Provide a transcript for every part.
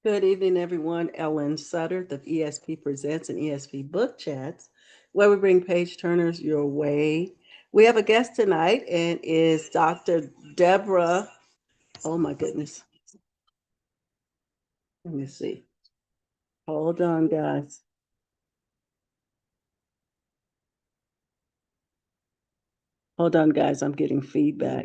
Good evening, everyone. Ellen Sutter of ESP Presents and ESP Book Chats, where we bring page turners your way. We have a guest tonight, and is Dr. Deborah. Oh my goodness. Let me see. Hold on, guys. Hold on, guys. I'm getting feedback.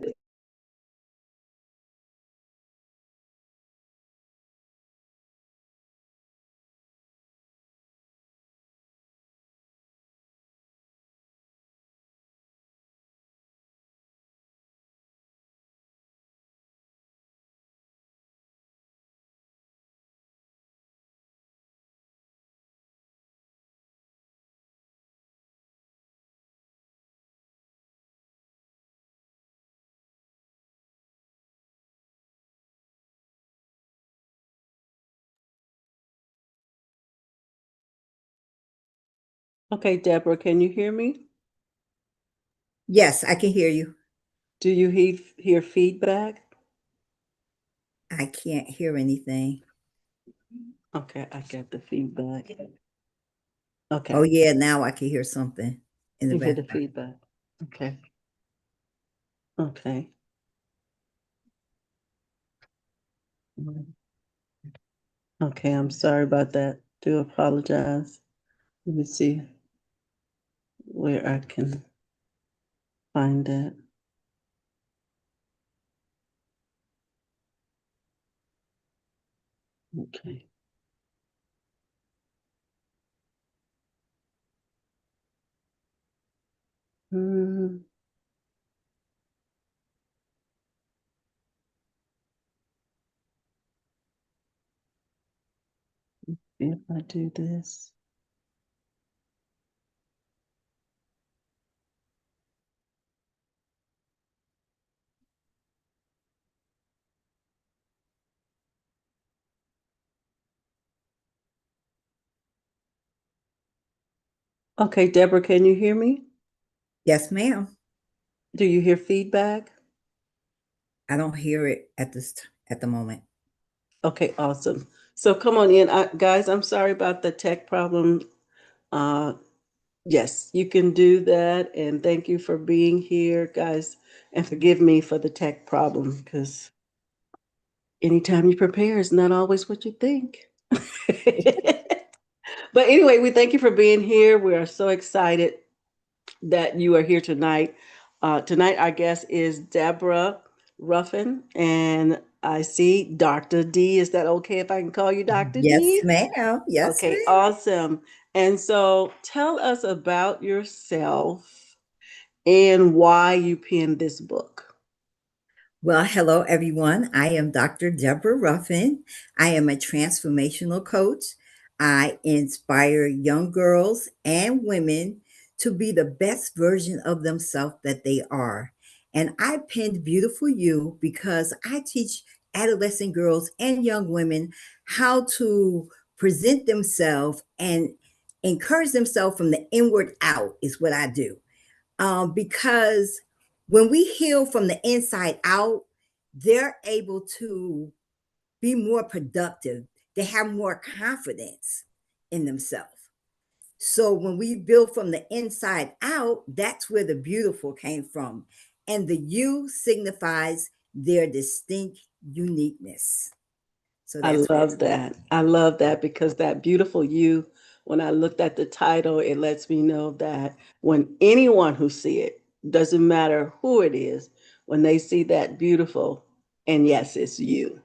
Okay, Deborah, can you hear me? Yes, I can hear you. Do you hear feedback? I can't hear anything. Okay, I get the feedback. Oh, Okay, yeah, now I can hear something in the you hear the background. feedback. Okay, okay. Okay, I'm sorry about that. Do apologize. Let me see where I can find it. Okay. Hmm. If I do this. Okay, Deborah, can you hear me? Yes, ma'am. Do you hear feedback? I don't hear it at the moment. Okay, awesome. So come on in. Guys, I'm sorry about the tech problem. Uh, yes, you can do that. And thank you for being here, guys. And forgive me for the tech problem, because anytime you prepare is not always what you think. But anyway, we thank you for being here. We are so excited that you are here tonight. Tonight, our guest is Deborah Ruffin, and I see Dr. D. Is that okay if I can call you Dr. Yes, D? ma'am. Yes, Okay, ma'am. awesome. And so tell us about yourself and why you penned this book. Well, hello, everyone. I am Dr. Deborah Ruffin. I am a transformational coach. I inspire young girls and women to be the best version of themselves that they are. And I penned Beautiful You because I teach adolescent girls and young women how to present themselves and encourage themselves from the inward out, is what I do. Because when we heal from the inside out, they're able to be more productive. They have more confidence in themselves. So when we build from the inside out, that's where the beautiful came from. And the U signifies their distinct uniqueness. So I that's where it's love that. I love that because that beautiful you, when I looked at the title, it lets me know that when anyone who see it, doesn't matter who it is, when they see that beautiful, and yes, it's you.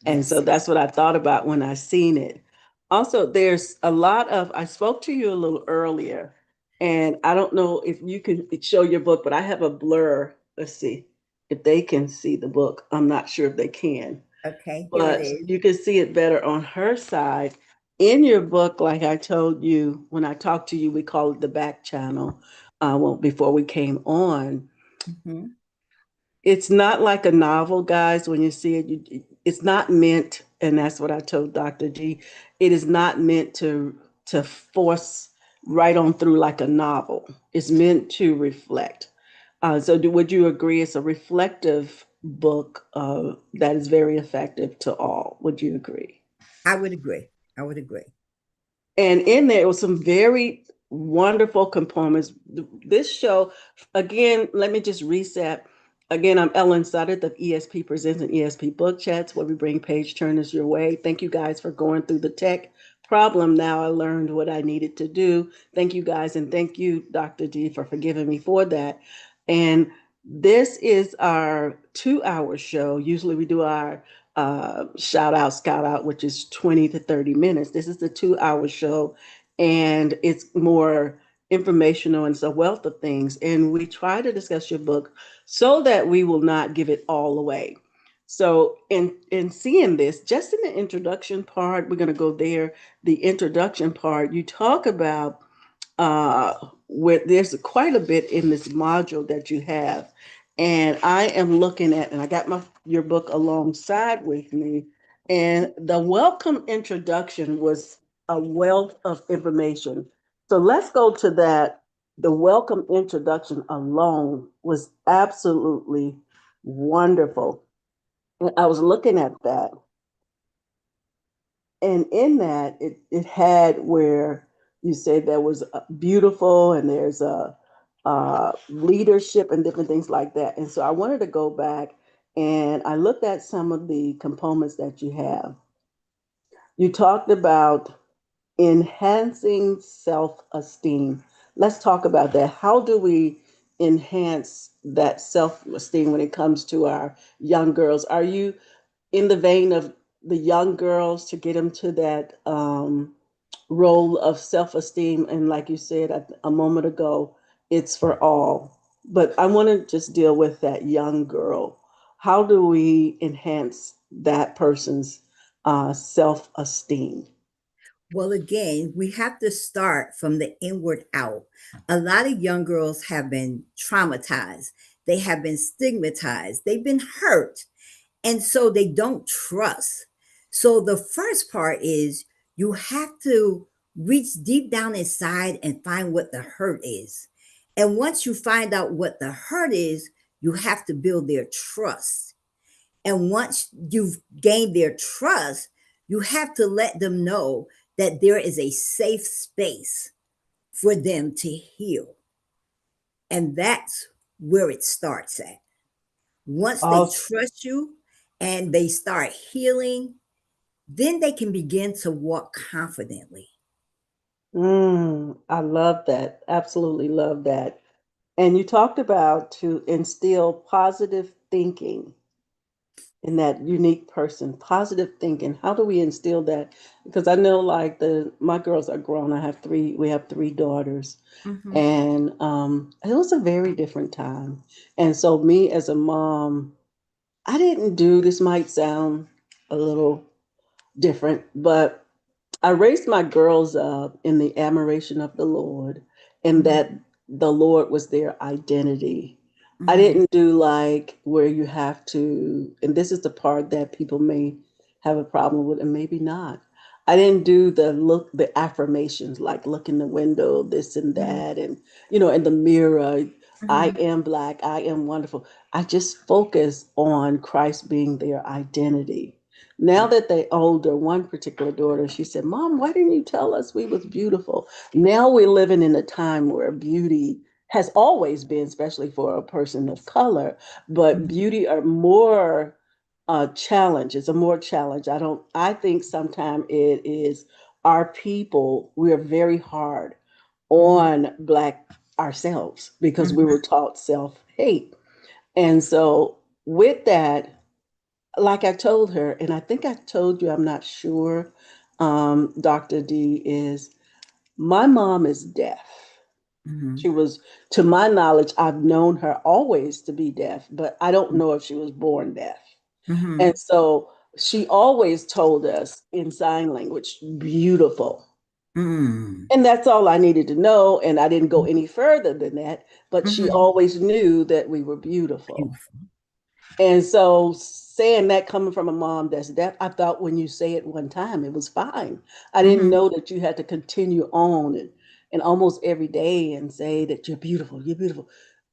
And so yes. that's what I thought about when I seen it. Also, there's a lot of, I spoke to you a little earlier, and I don't know if you can show your book, but I have a blur. Let's see if they can see the book. I'm not sure if they can, Okay, here it but is. you can see it better on her side. In your book, like I told you, when I talked to you, we call it the back channel, well, before we came on. Mhm. It's not like a novel, guys. When you see it, it's not meant, and that's what I told Dr. G. It is not meant to force right on through like a novel. It's meant to reflect. Would you agree it's a reflective book that is very effective to all? Would you agree? I would agree. I would agree. And in there was some very wonderful components. This show, again, let me just reset. Again, I'm Ellen Sutter, the ESP Presents and ESP Book Chats, where we bring page turners your way. Thank you guys for going through the tech problem. Now I learned what I needed to do. Thank you guys, and thank you, Dr. D, for forgiving me for that. And this is our 2 hour show. Usually we do our shout out, scout out, which is 20 to 30 minutes. This is the 2 hour show, and it's more informational and it's a wealth of things. And we try to discuss your book so that we will not give it all away. So, in seeing this, just in the introduction part, we're going to go there. The introduction part, you talk about uh, where there's quite a bit in this module that you have. And I am looking at, and I got your book alongside with me. And the welcome introduction was a wealth of information. So let's go to that. The welcome introduction alone was absolutely wonderful. And I was looking at that, and in that it had where you said there was beautiful, and there's a leadership and different things like that. And so I wanted to go back and I looked at some of the components that you have. You talked about enhancing self-esteem. Let's talk about that. How do we enhance that self-esteem when it comes to our young girls? Are you in the vein of the young girls to get them to that role of self-esteem? And like you said a moment ago, it's for all. But I want to just deal with that young girl. How do we enhance that person's self-esteem? Well, again, we have to start from the inward out. A lot of young girls have been traumatized, they have been stigmatized, they've been hurt. And so they don't trust. So the first part is you have to reach deep down inside and find what the hurt is. And once you find out what the hurt is, you have to build their trust. And once you've gained their trust, you have to let them know that there is a safe space for them to heal. And that's where it starts at. Once they Also, trust you and they start healing, then they can begin to walk confidently. I love that. Absolutely love that. And you talked about to instill positive thinking in that unique person, positive thinking. How do we instill that? Because I know like my girls are grown. We have three daughters. Mhm, And it was a very different time. And so me as a mom, I didn't do this might sound a little different, but I raised my girls up in the admiration of the Lord, and mhm, that the Lord was their identity. I mhm, didn't do like where you have to, and this is the part that people may have a problem with, and maybe not. I didn't do the affirmations, like look in the window, this and mhm, that, and in the mirror, I mhm, am black, I am wonderful. I just focus on Christ being their identity. Now that they older, one particular daughter, she said, "Mom, why didn't you tell us we was beautiful?" Now we're living in a time where beauty has always been, especially for a person of color, but mhm, beauty are more challenge. It's a more challenge. I think sometimes it is our people, we're very hard mhm, on Black ourselves because we mhm, were taught self-hate. And so with that, like I told her, and I think I told you, I'm not sure, Dr. D, is my mom is deaf. mhm, She was, to my knowledge, I've known her always to be deaf, but I don't know if she was born deaf. And mhm, so she always told us in sign language, beautiful. mhm, And that's all I needed to know. And I didn't go any further than that, but she mhm. always knew that we were beautiful. Beautiful. And so saying that coming from a mom that's deaf, I thought when you say it one time, it was fine. I didn't Mhm, know that you had to continue on and almost every day and say that you're beautiful, you're beautiful.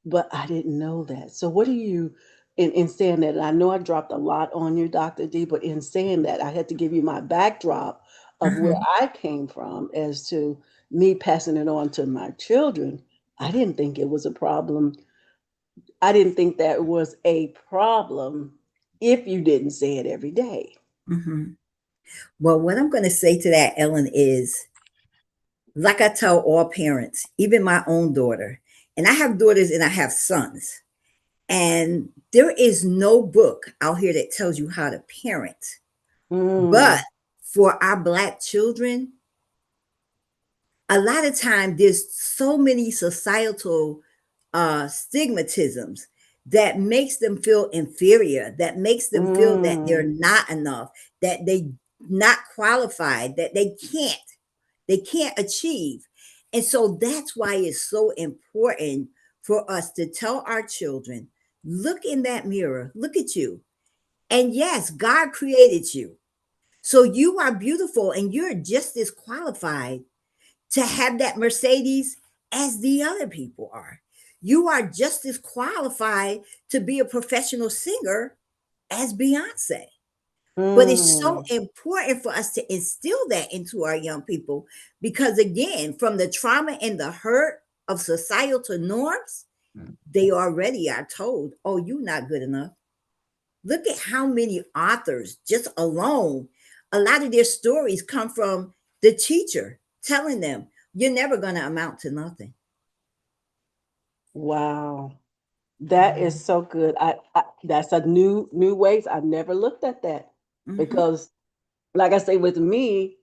But I didn't know that. So what do you in saying that, and I know I dropped a lot on you, Dr. D, but in saying that, I had to give you my backdrop of where Mhm, I came from as to me passing it on to my children. I didn't think it was a problem. I didn't think that was a problem if you didn't say it every day. mhm. Well, what I'm going to say to that, Ellen, is like I tell all parents, even my own daughter, and I have daughters and I have sons, and there is no book out here that tells you how to parent. But Mm, for our Black children, a lot of time there's so many societal stigmatisms that makes them feel inferior, that makes them feel that they're mm, not enough, that they not qualified, that they can't achieve. And so that's why it's so important for us to tell our children, look in that mirror, look at you. And yes, God created you. So you are beautiful and you're just as qualified to have that Mercedes as the other people are. You are just as qualified to be a professional singer as Beyonce. But it's so mm. important for us to instill that into our young people because, again, from the trauma and the hurt of societal norms, they already are told, oh, you're not good enough. Look at how many authors, just alone, a lot of their stories come from the teacher telling them, you're never going to amount to nothing. Wow. That is so good. I that's a new ways. I've never looked at that Mhm. because, like I say, with me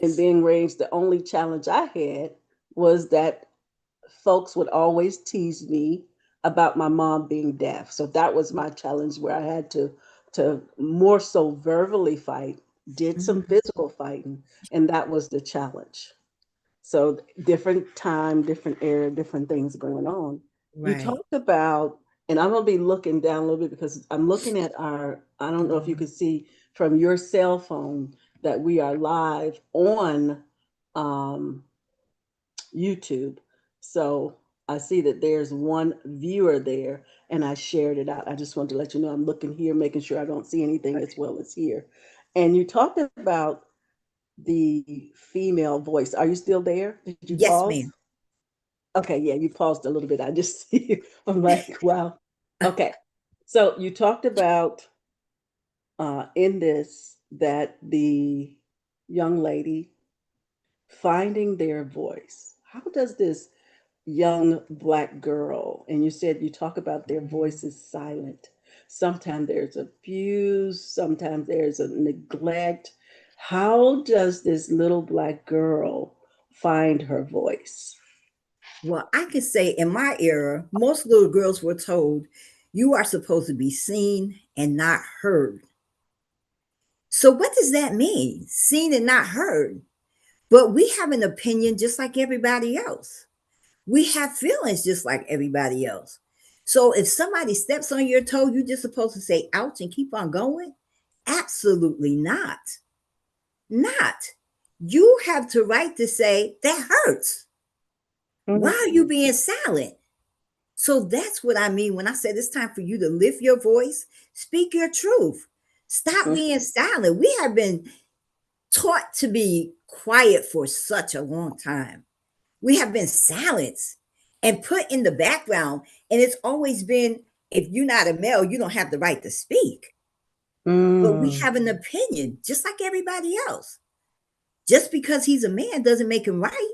and being raised, the only challenge I had was that folks would always tease me about my mom being deaf. So that was my challenge where I had to more so verbally fight, did some Mhm. physical fighting, and that was the challenge. So different time, different era, different things going on. You Right. talked about, and I'm gonna be looking down a little bit because I'm looking at our, I don't know if you could see from your cell phone that we are live on um, YouTube. So I see that there's one viewer there and I shared it out. I just wanted to let you know I'm looking here, making sure I don't see anything as well as here. And you talked about the female voice. Are you still there? Did you Yes, pause? ma'am. Okay, yeah, you paused a little bit. I just see you. I'm like, wow. Okay. So you talked about in this that the young lady finding their voice. How does this young Black girl, and you said you talk about their voices silent? Sometimes there's abuse, sometimes there's a neglect. How does this little Black girl find her voice? Well, I could say in my era, most little girls were told you are supposed to be seen and not heard. So, what does that mean? Seen and not heard. But we have an opinion just like everybody else. We have feelings just like everybody else. So, if somebody steps on your toe, you're just supposed to say ouch and keep on going? Absolutely not. Not. You have the right to say that hurts. Why Mhm. are you being silent? So that's what I mean when I said it's time for you to lift your voice, speak your truth. Stop being silent. We have been taught to be quiet for such a long time. We have been silenced and put in the background. And it's always been if you're not a male, you don't have the right to speak. But we Mm, have an opinion just like everybody else. Just because he's a man doesn't make him right.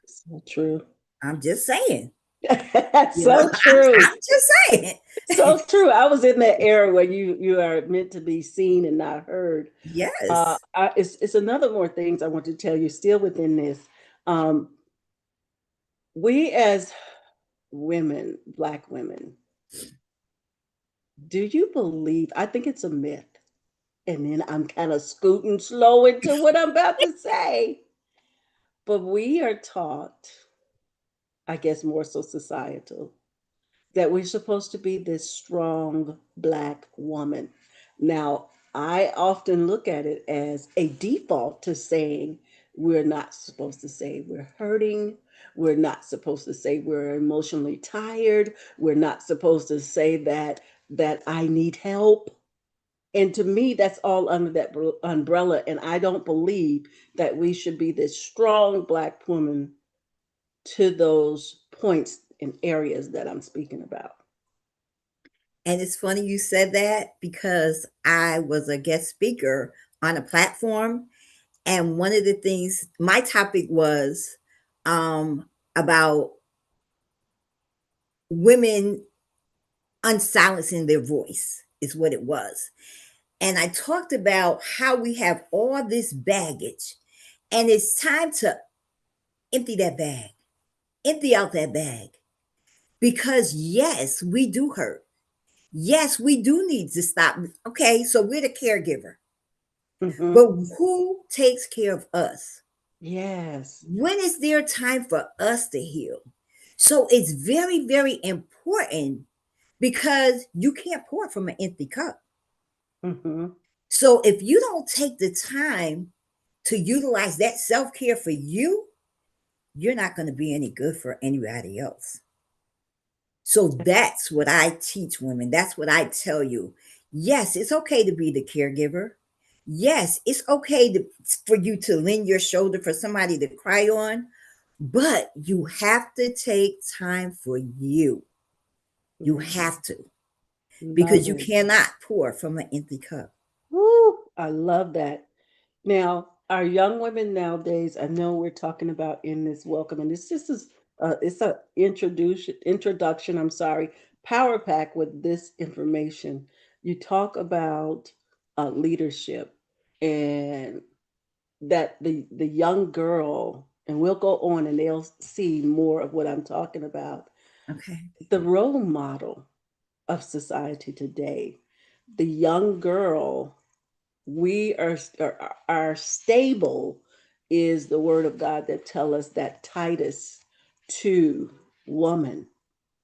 so true. I'm just saying. That's You know, so true. I'm just saying. So true. I was in that era where you are meant to be seen and not heard. Yes. It's another more things I want to tell you still within this. Um, we as women, Black women, do you believe? I think it's a myth. And then I'm kind of scooting slow into what I'm about to say. But we are taught, I guess more so societal, that we're supposed to be this strong Black woman. Now, I often look at it as a default to saying we're not supposed to say we're hurting. We're not supposed to say we're emotionally tired. We're not supposed to say that that I need help. And to me, that's all under that umbrella. And I don't believe that we should be this strong Black woman to those points and areas that I'm speaking about. And it's funny you said that because I was a guest speaker on a platform. And one of the things, my topic was about women unsilencing their voice, is what it was. And I talked about how we have all this baggage, and it's time to empty that bag, empty out that bag. Because yes, we do hurt. Yes, we do need to stop. Okay, so we're the caregiver, Mm-hmm. but who takes care of us? Yes. When is there time for us to heal? So it's very, very important because you can't pour from an empty cup. Mm-hmm. So if you don't take the time to utilize that self care for you, you're not going to be any good for anybody else. So that's what I teach women. That's what I tell you. Yes, it's okay to be the caregiver. Yes, it's okay for you to lend your shoulder for somebody to cry on, but you have to take time for you. You Mm-hmm. have to, because Love you it. cannot pour from an empty cup. Woo, I love that. Now, our young women nowadays, I know we're talking about in this welcome, and it's just as it's a introduction. I'm sorry, power pack with this information. You talk about leadership, and that the young girl, and we'll go on, and they'll see more of what I'm talking about. Okay. The role model of society today, the young girl, we are stable, is the word of God that tell us that Titus 2 woman.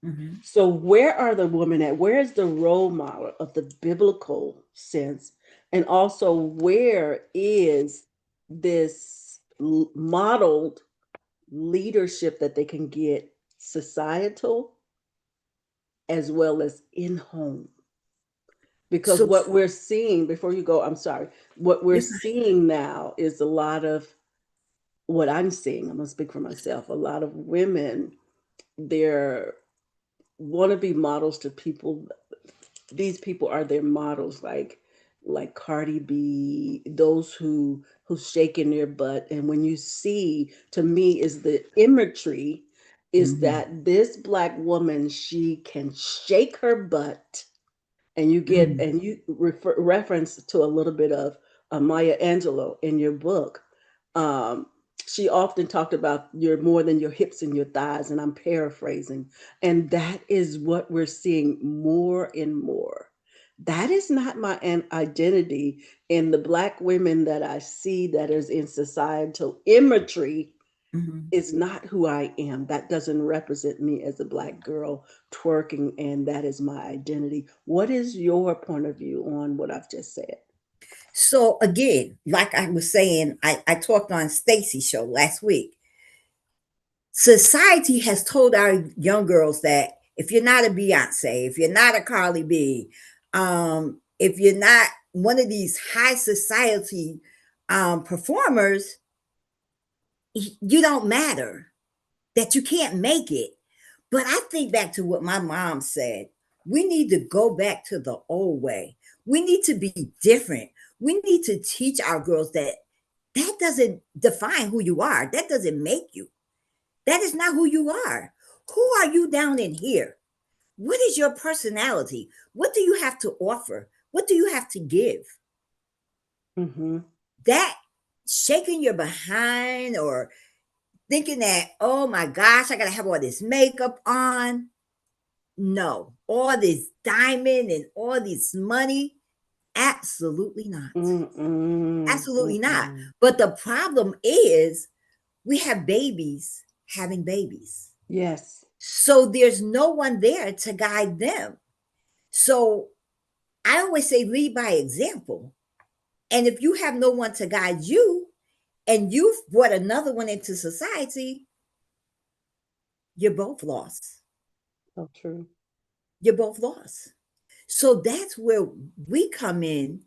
Hmm. So where are the women at? Where is the role model of the biblical sense? And also where is this modeled leadership that they can get, societal as well as in home? Because So what we're seeing, before you go, I'm sorry, what we're you're seeing now is a lot of what I'm seeing. I'm going to speak for myself. A lot of women, they're want to be models to people. These people are their models, like Cardi B, those who's shaking their butt. And when you see, to me, is the imagery is hmm that this Black woman, she can shake her butt, and you get hmm and you reference to a little bit of Maya Angelou in your book. Um, she often talked about you're more than your hips and your thighs, and I'm paraphrasing. And that is what we're seeing more and more. That is not my identity. In the Black women that I see that is in societal imagery hmm is not who I am. That doesn't represent me as a Black girl twerking, and that is my identity. What is your point of view on what I've just said? So again, like I was saying, I talked on Stacy's show last week. Society has told our young girls that if you're not a Beyonce, if you're not a Carly B, if you're not one of these high society performers, you don't matter, that you can't make it. But I think back to what my mom said. We need to go back to the old way. We need to be different. We need to teach our girls that that doesn't define who you are. That doesn't make you. That is not who you are. Who are you down in here? What is your personality? What do you have to offer? What do you have to give? Mm-hmm. That shaking your behind or thinking that, oh my gosh, I got to have all this makeup on. No, all this diamond and all this money. Absolutely not. Mm-mm. Absolutely not. Mm-mm. But the problem is we have babies having babies. Yes. So there's no one there to guide them. So I always say lead by example. And if you have no one to guide you and you've brought another one into society, you're both lost. So true. You're both lost. So that's where we come in,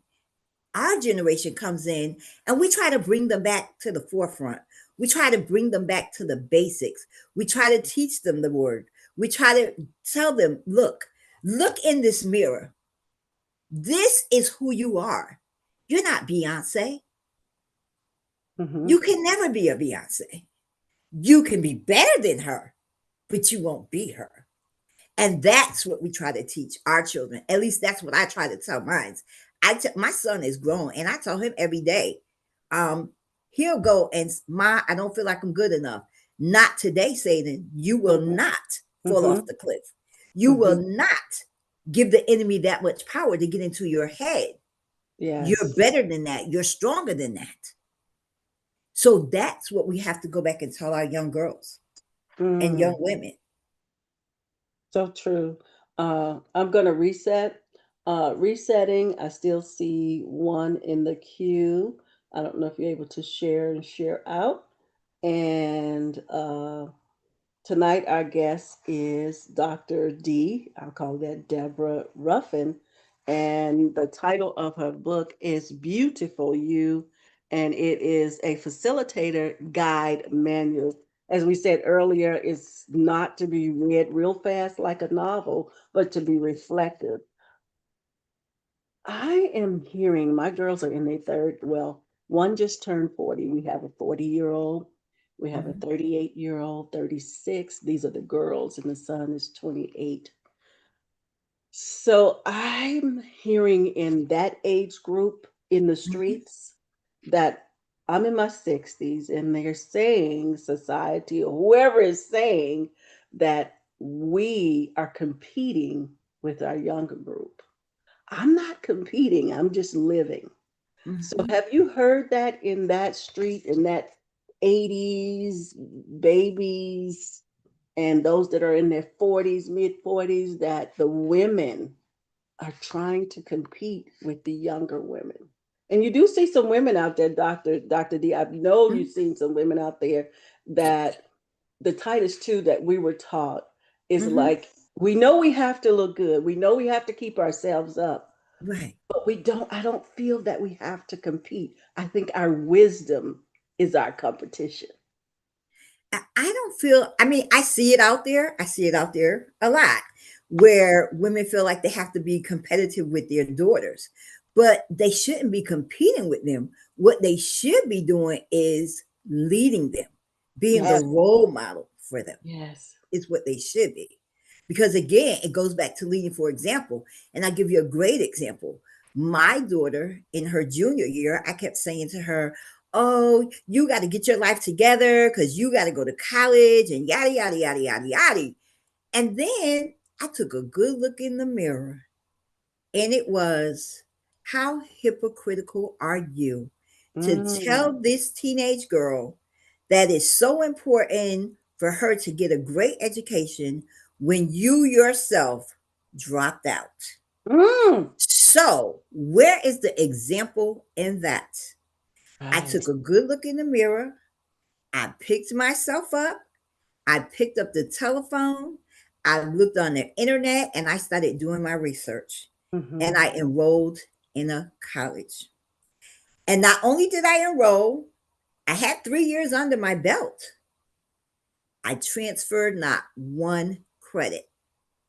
our generation comes in, and we try to bring them back to the forefront. We try to bring them back to the basics. We try to teach them the word. We try to tell them, look in this mirror. This is who you are. You're not Beyonce. Mm-hmm. You can never be a Beyonce. You can be better than her, but you won't be her. And that's what we try to teach our children. At least that's what I try to tell mine. My son is grown, and I tell him every day, um, he'll go and, Ma, I don't feel like I'm good enough. Not today, Satan. You will Mm-hmm. not fall Mm-hmm. off the cliff. You will Mm-hmm. not give the enemy that much power to get into your head. You're Yes. better than that. You're stronger than that. So that's what we have to go back and tell our young girls and young Mm. women. So true. I'm gonna reset. Resetting. I still see one in the queue. I don't know if you're able to share and share out. And tonight, our guest is Dr. D. I'll call that Deborah Ruffin. And the title of her book is Beautiful You, and it is a facilitator guide manual. As we said earlier, it's not to be read real fast like a novel, but to be reflective. I am hearing my girls are in their third, well, one just turned 40. We have a 40-year-old, we have a Mhm, 38-year-old, 36. These are the girls, and the son is 28. So I'm hearing in that age group in the mhm, streets that I'm in my 60s, and they're saying, society or whoever is saying, that we are competing with our younger group. I'm not competing, I'm just living. So mhm. have you heard that in that street, in that 80s babies and those that are in their 40s, mid 40s, that the women are trying to compete with the younger women? And you do see some women out there, Dr. D. I know Mhm. you've seen some women out there that the Titus 2 that we were taught is Mhm. like, we know we have to look good. We know we have to keep ourselves up, Right. but I don't feel that we have to compete. I think our wisdom is our competition. I don't feel, I mean, I see it out there. I see it out there a lot where women feel like they have to be competitive with their daughters, but they shouldn't be competing with them. What they should be doing is leading them, being the Yes. role model for them Yes. is what they should be. Because again, it goes back to leading for example. And I'll give you a great example. My daughter in her junior year, I kept saying to her, oh, you got to get your life together because you got to go to college and yada, yada, yada, yada, yada. And then I took a good look in the mirror and it was, how hypocritical are you to Mm. tell this teenage girl that is so important for her to get a great education when you yourself dropped out? Mm. So, where is the example in that? I Right. took a good look in the mirror. I picked myself up. I picked up the telephone. I looked on the internet and I started doing my research. And Mm-hmm. I enrolled in a college. And not only did I enroll, I had 3 years under my belt. I transferred not one credit.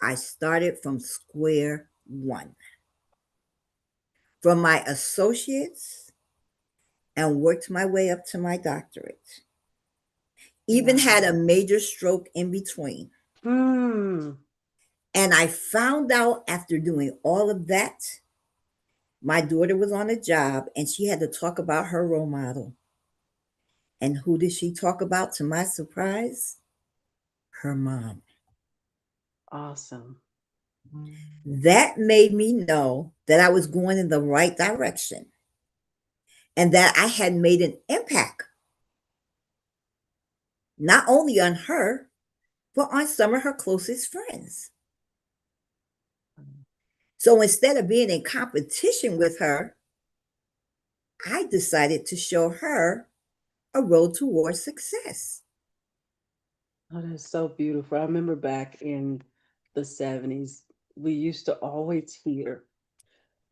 I started from square one, from my associates, and worked my way up to my doctorate. Even Wow. had a major stroke in between. Mm. And I found out after doing all of that, my daughter was on a job and she had to talk about her role model. And who did she talk about to my surprise? Her mom. Awesome. That made me know that I was going in the right direction and that I had made an impact, not only on her, but on some of her closest friends. So instead of being in competition with her, I decided to show her a road towards success. Oh, that's so beautiful. I remember back in the 70s, we used to always hear,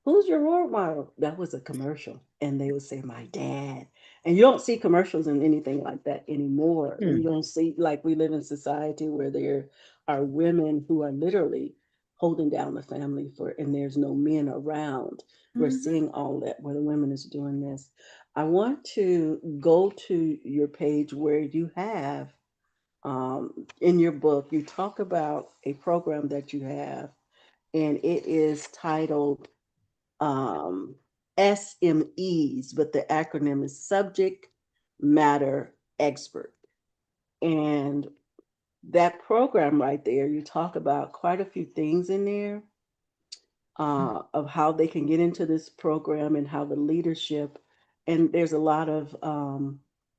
"Who's your role model?" That was a commercial, and they would say, "My dad." And you don't see commercials and anything like that anymore. You Hmm. don't see, like, we live in society where there are women who are literally holding down the family for, and there's no men around. We're Hmm. seeing all that where the women is doing this. I want to go to your page where you have, in your book, you talk about a program that you have, and it is titled um, SMEs, but the acronym is Subject Matter Expert. And that program right there, you talk about quite a few things in there, of how they can get into this program and how the leadership, and there's a lot of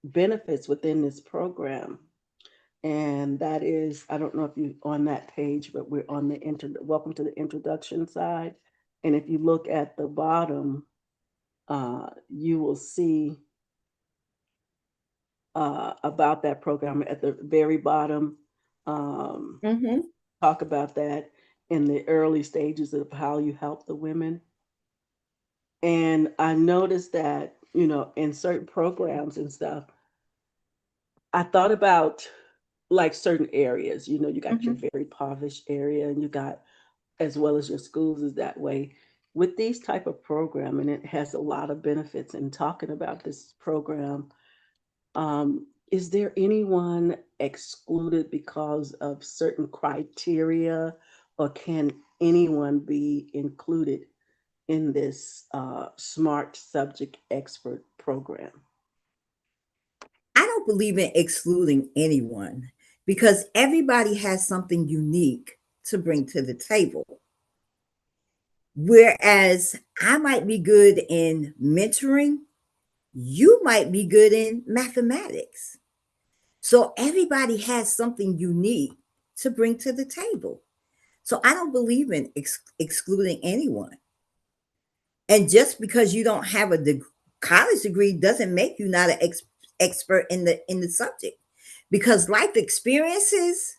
benefits within this program. And that is, I don't know if you on that page, but we're on the welcome to the introduction side. And if you look at the bottom, you will see about that program at the very bottom. Um, Hmm. talk about that in the early stages of how you help the women. And I noticed that, in certain programs and stuff, I thought about like certain areas. You got your Hmm. very impoverished area, and you got, as well as your schools is that way. With these type of program, and it has a lot of benefits. In talking about this program, is there anyone excluded because of certain criteria, or can anyone be included in this smart subject expert program? I don't believe in excluding anyone because everybody has something unique to bring to the table. Whereas I might be good in mentoring, you might be good in mathematics. So everybody has something unique to bring to the table. So I don't believe in excluding anyone. And just because you don't have a college degree doesn't make you not an expert in the subject. Because life experiences,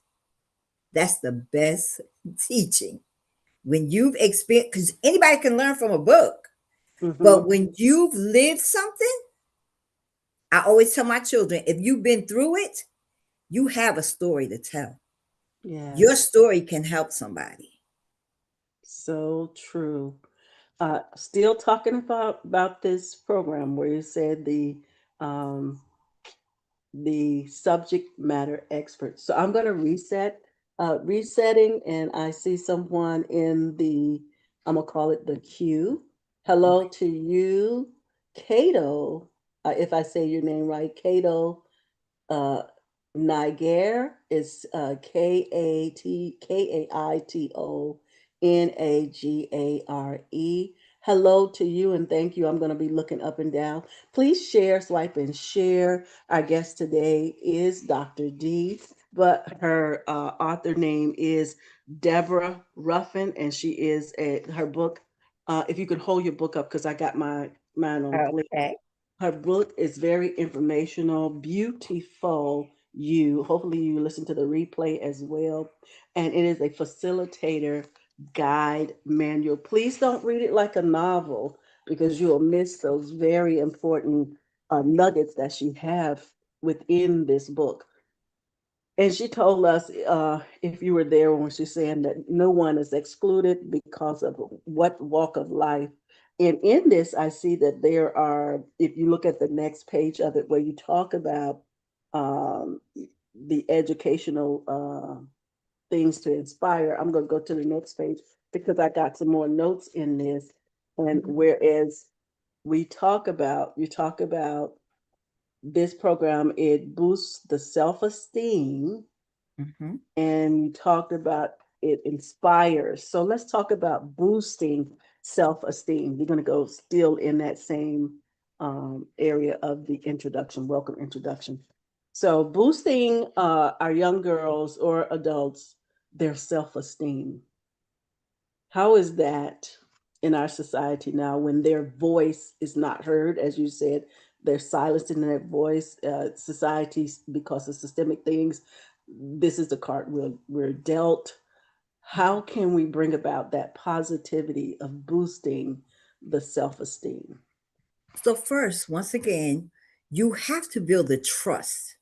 that's the best teaching. When you've experienced, because anybody can learn from a book, Mm-hmm. but when you've lived something, I always tell my children, if you've been through it, you have a story to tell. Your Yes, story can help somebody. so true. Still talking about this program where you said um, the subject matter expert. So I'm going to resetting, and I see someone in the, I'm going to call it the queue. Hello to you, Cato. If I say your name right, Cato. uh, Niger is Kaito Nagare. Hello to you and thank you. I'm going to be looking up and down. Please share, swipe, and share. Our guest today is Dr. D, but her author name is Deborah Ruffin, and she is her book. If you could hold your book up, because I got mine on flip. Okay. Her book is very informational, beautiful. You hopefully you listen to the replay as well, and it is a facilitator guide manual. Please don't read it like a novel because you'll miss those very important nuggets that she have within this book. And she told us, if you were there when she's saying that no one is excluded because of what walk of life. And in this, I see that there are, if you look at the next page of it, where you talk about um, the educational things to inspire. I'm going to go to the next page because I got some more notes in this. And whereas you talk about this program, it boosts the self esteem, Hmm. and you talked about it inspires. So let's talk about boosting self esteem. We're going to go still in that same area of the introduction, welcome introduction. So, boosting our young girls or adults, their self esteem. How is that in our society now when their voice is not heard? As you said, they're silenced in their voice. Society, because of systemic things, this is the card we're dealt. how can we bring about that positivity of boosting the self-esteem? So, first, once again, you have to build a trust.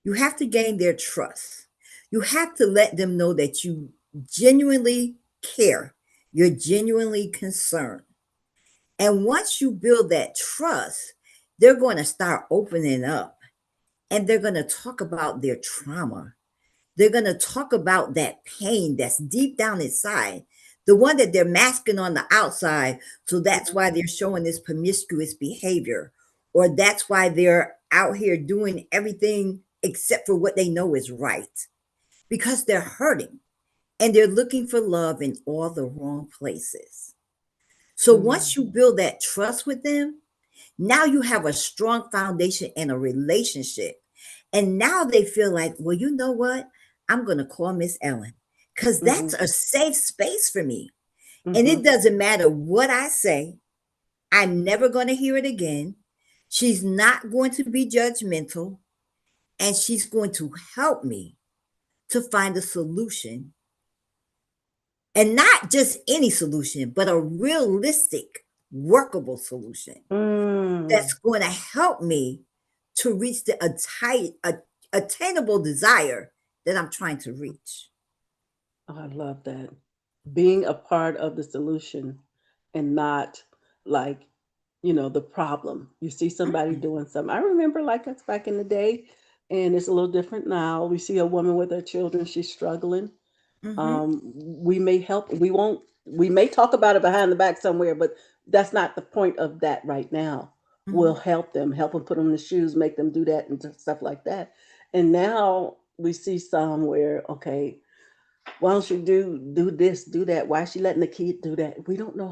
You have to gain their trust. You have to let them know that you genuinely care, you're genuinely concerned. And once you build that trust, they're going to start opening up and they're going to talk about their trauma. They're going to talk about that pain that's deep down inside, the one that they're masking on the outside. So that's why they're showing this promiscuous behavior, or that's why they're out here doing everything except for what they know is right, because they're hurting and they're looking for love in all the wrong places. So once Mm, you build that trust with them, now you have a strong foundation and a relationship. And now they feel like, well, you know what? I'm going to call Miss Ellen because mm-hmm, that's a safe space for me. And mm-hmm, it doesn't matter what I say, I'm never going to hear it again. She's not going to be judgmental, and she's going to help me to find a solution, and not just any solution, but a realistic, workable solution mm. that's going to help me to reach the attainable desire that I'm trying to reach. Oh, I love that. Being a part of the solution and not like, the problem. You see somebody doing something. I remember like us back in the day, and it's a little different now. We see a woman with her children, she's struggling. Mm-hmm. We may help, we may talk about it behind the back somewhere, but that's not the point of that right now. We'll Mm-hmm. help them put on the shoes, make them do that and stuff like that. And now we see some where, okay, why don't you do this, do that? Why is she letting the kid do that? We don't know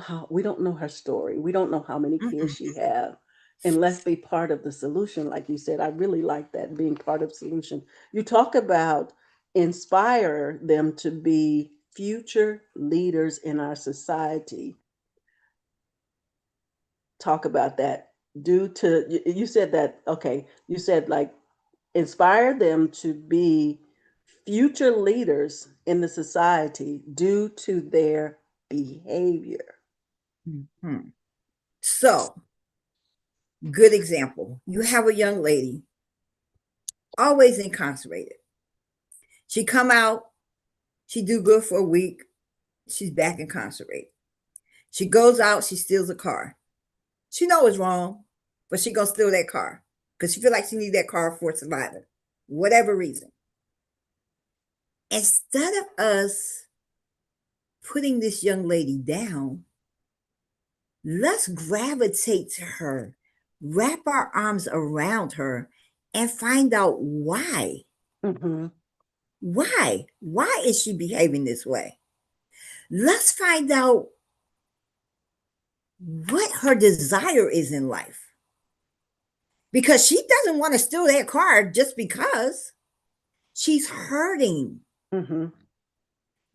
her story. We don't know how many kids Mm-mm. she have. And let's be part of the solution. Like you said, I really like that, being part of the solution. You talk about inspire them to be future leaders in our society. Talk about that. You said that, okay, you said like inspire them to be future leaders in the society due to their behavior. Mm-hmm. So, good example. You have a young lady always incarcerated. She come out, she do good for a week, she's back incarcerated. She goes out, she steals a car. She know it's wrong, but she gonna steal that car because she feel like she need that car for survival, whatever reason. Instead of us putting this young lady down, let's gravitate to her, wrap our arms around her, and find out why. Mm-hmm. Why? Why is she behaving this way? Let's find out what her desire is in life. Because she doesn't want to steal that car just because she's hurting. Mm-hmm.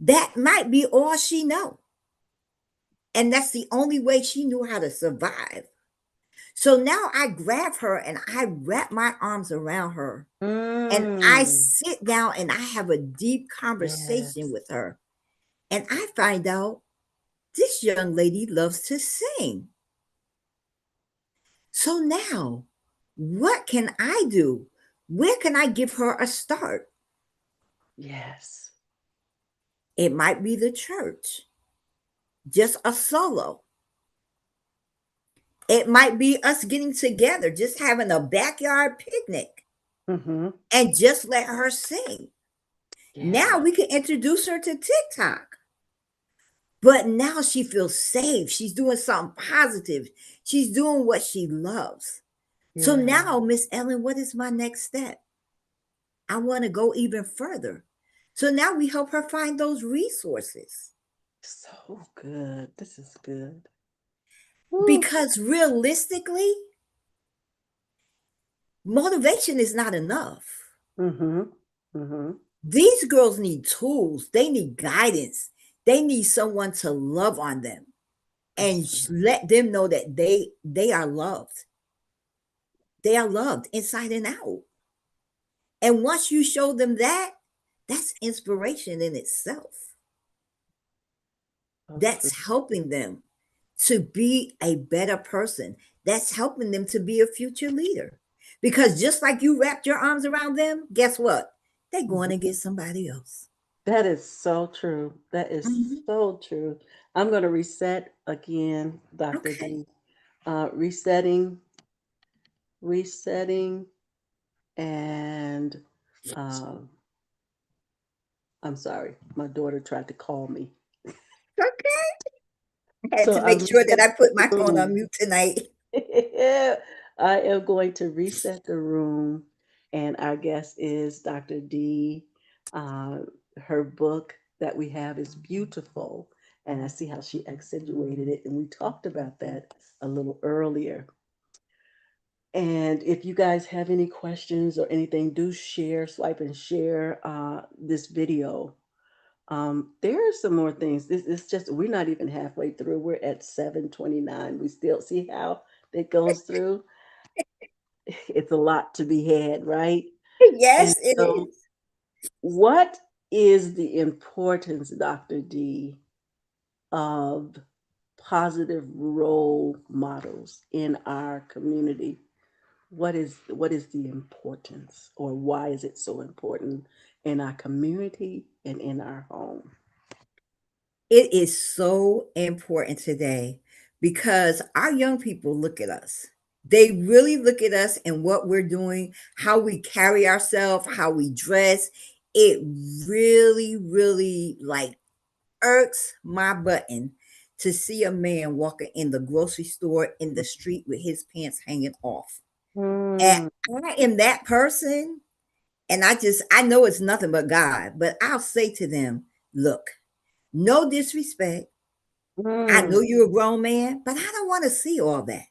That might be all she know. And that's the only way she knew how to survive. So now I grab her and I wrap my arms around her and I Mm. sit down and I have a deep conversation Yes. with her. And I find out this young lady loves to sing. So now, what can I do? Where can I give her a start? Yes. It might be the church, just a solo. It might be us getting together, just having a backyard picnic Mm-hmm. and just let her sing. Now Yeah. we can introduce her to TikTok. But now she feels safe. She's doing something positive. She's doing what she loves. So Yeah. now, Miss Ellen, what is my next step? I want to go even further. So now we help her find those resources So good. This is good. Woo. because realistically, motivation is not enough. Mm-hmm. Mm-hmm. These girls need tools, they need guidance, they need someone to love on them and Absolutely. let them know that they are loved. They are loved inside and out. And once you show them that, that's inspiration in itself. So true. that's helping them to be a better person. That's helping them to be a future leader. Because just like you wrapped your arms around them, guess what? They're going Mhm. to get somebody else. That is so true. That is Mhm. so true. I'm going to reset again, Dr. Okay. D. Resetting, resetting, and um, I'm sorry, my daughter tried to call me. Okay. I had So to I'm make sure that I resetting put my the phone on room. mute tonight. I am going to reset the room, and our guest is Dr. D. Uh, Her book that we have is beautiful, and I see how she accentuated it, and we talked about that a little earlier. And if you guys have any questions or anything, do share, swipe and share this video. There are some more things. This is just, we're not even halfway through. We're at 7:29. We still see how that goes through. It's a lot to be had, right? And Yes, it so, is. what is the importance, Dr. D, of positive role models in our community? What is the importance, or why is it so important in our community and in our home? It is so important today because our young people look at us. They really look at us and what we're doing, how we carry ourselves, how we dress. It really, really like irks my button to see a man walking in the grocery store in the street with his pants hanging off. And Mm, I am that person. And I know it's nothing but God, but I'll say to them, look, no disrespect. I mm, know you're a grown man, but I don't want to see all that.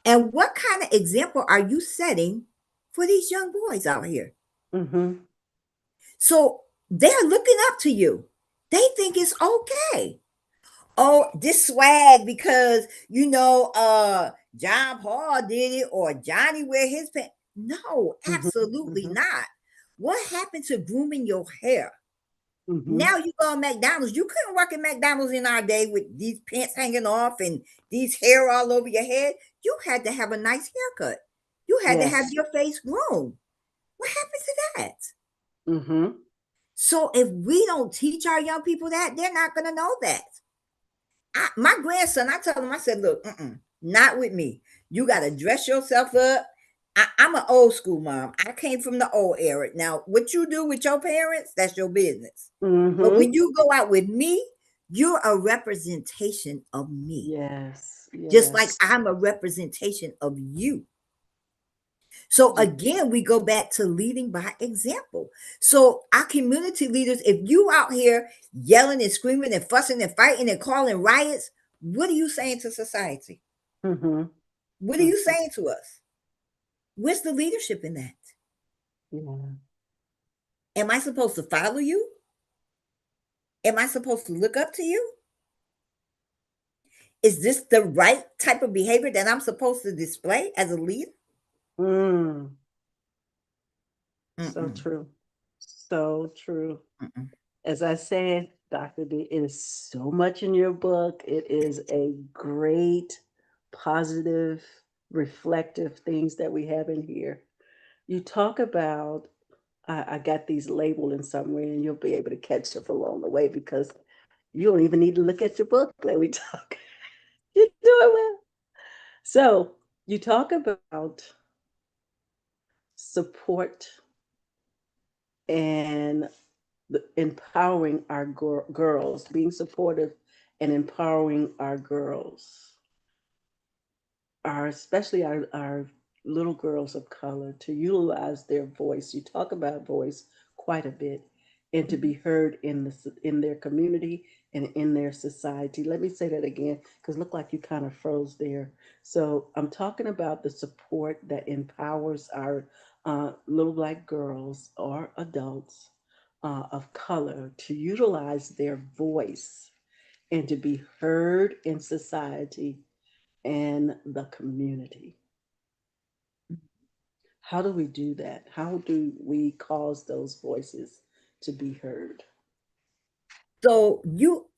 And what kind of example are you setting for these young boys out here? mm-hmm, So they're looking up to you. They think it's okay. Oh, this swag because John Paul did it or Johnny wear his pants. No, mm-hmm, absolutely mm-hmm, not. What happened to grooming your hair? mm-hmm. Now you go to McDonald's. You couldn't work at McDonald's in our day with these pants hanging off and these hair all over your head. You had to have a nice haircut. You had to have Yes. your face groomed. What happened to that? Mm-hmm. So if we don't teach our young people that, they're not going to know that. My grandson, I told him, I said, look, not with me. You got to dress yourself up. I'm an old school mom. I came from the old era. Now, what you do with your parents, that's your business. But Mm-hmm. when you go out with me, you're a representation of me, Yes. just like Yes. I'm a representation of you. So Yes. again, we go back to leading by example. So our community leaders, if you out here yelling and screaming and fussing and fighting and calling riots, what are you saying to society? Mm-hmm. What are you Mm-hmm. saying to us? Where's the leadership in that? Yeah. Am I supposed to follow you? Am I supposed to look up to you? Is this the right type of behavior that I'm supposed to display as a leader? Mm. So Mm-mm, true. So true. mm-mm. As I said, Dr. D, it is so much in your book. It is a great, positive, reflective things that we have in here. You talk about, I got these labeled in somewhere, and you'll be able to catch up along the way because you don't even need to look at your book. Let me talk. You're doing well. So you talk about support and empowering our girls, being supportive and empowering our girls, especially our little girls of color, to utilize their voice. You talk about voice quite a bit, and to be heard in their community and in their society. Let me say that again, because look like you kind of froze there. So I'm talking about the support that empowers our little black girls or adults of color to utilize their voice and to be heard in society and the community. How do we do that? How do we cause those voices to be heard? So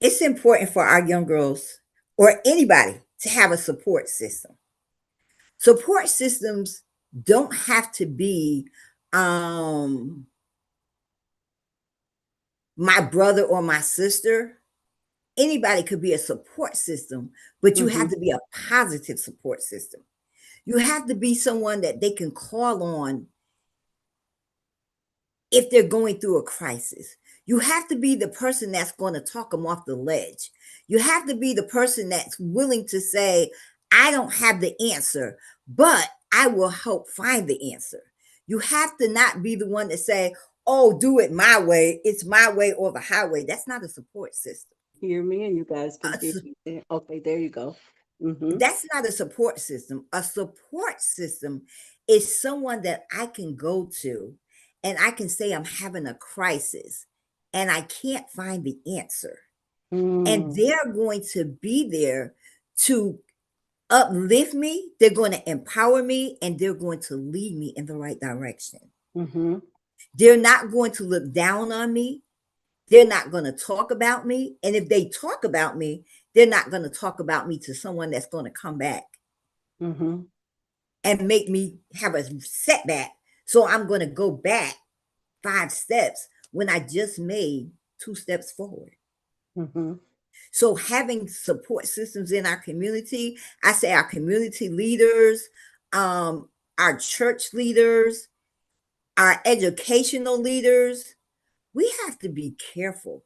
it's important for our young girls or anybody to have a support system. Support systems don't have to be um my brother or my sister. Anybody could be a support system, but you have Mm-hmm. to be a positive support system. You have to be someone that they can call on if they're going through a crisis. You have to be the person that's going to talk them off the ledge. You have to be the person that's willing to say, I don't have the answer, but I will help find the answer. You have to not be the one to say, oh, do it my way. It's my way or the highway. That's not a support system. Hear me, and you guys can A hear me there. Okay, there you go. Mm-hmm. That's not a support system. A support system is someone that I can go to and I can say I'm having a crisis and I can't find the answer. And Mm, they're going to be there to uplift me, they're going to empower me, and they're going to lead me in the right direction. mm-hmm. They're not going to look down on me. They're not going to talk about me. And if they talk about me, they're not going to talk about me to someone that's going to come back Mm-hmm. and make me have a setback. So I'm going to go back 5 steps when I just made 2 steps forward. Mm-hmm. So having support systems in our community, I say our community leaders, um, our church leaders, our educational leaders, we have to be careful,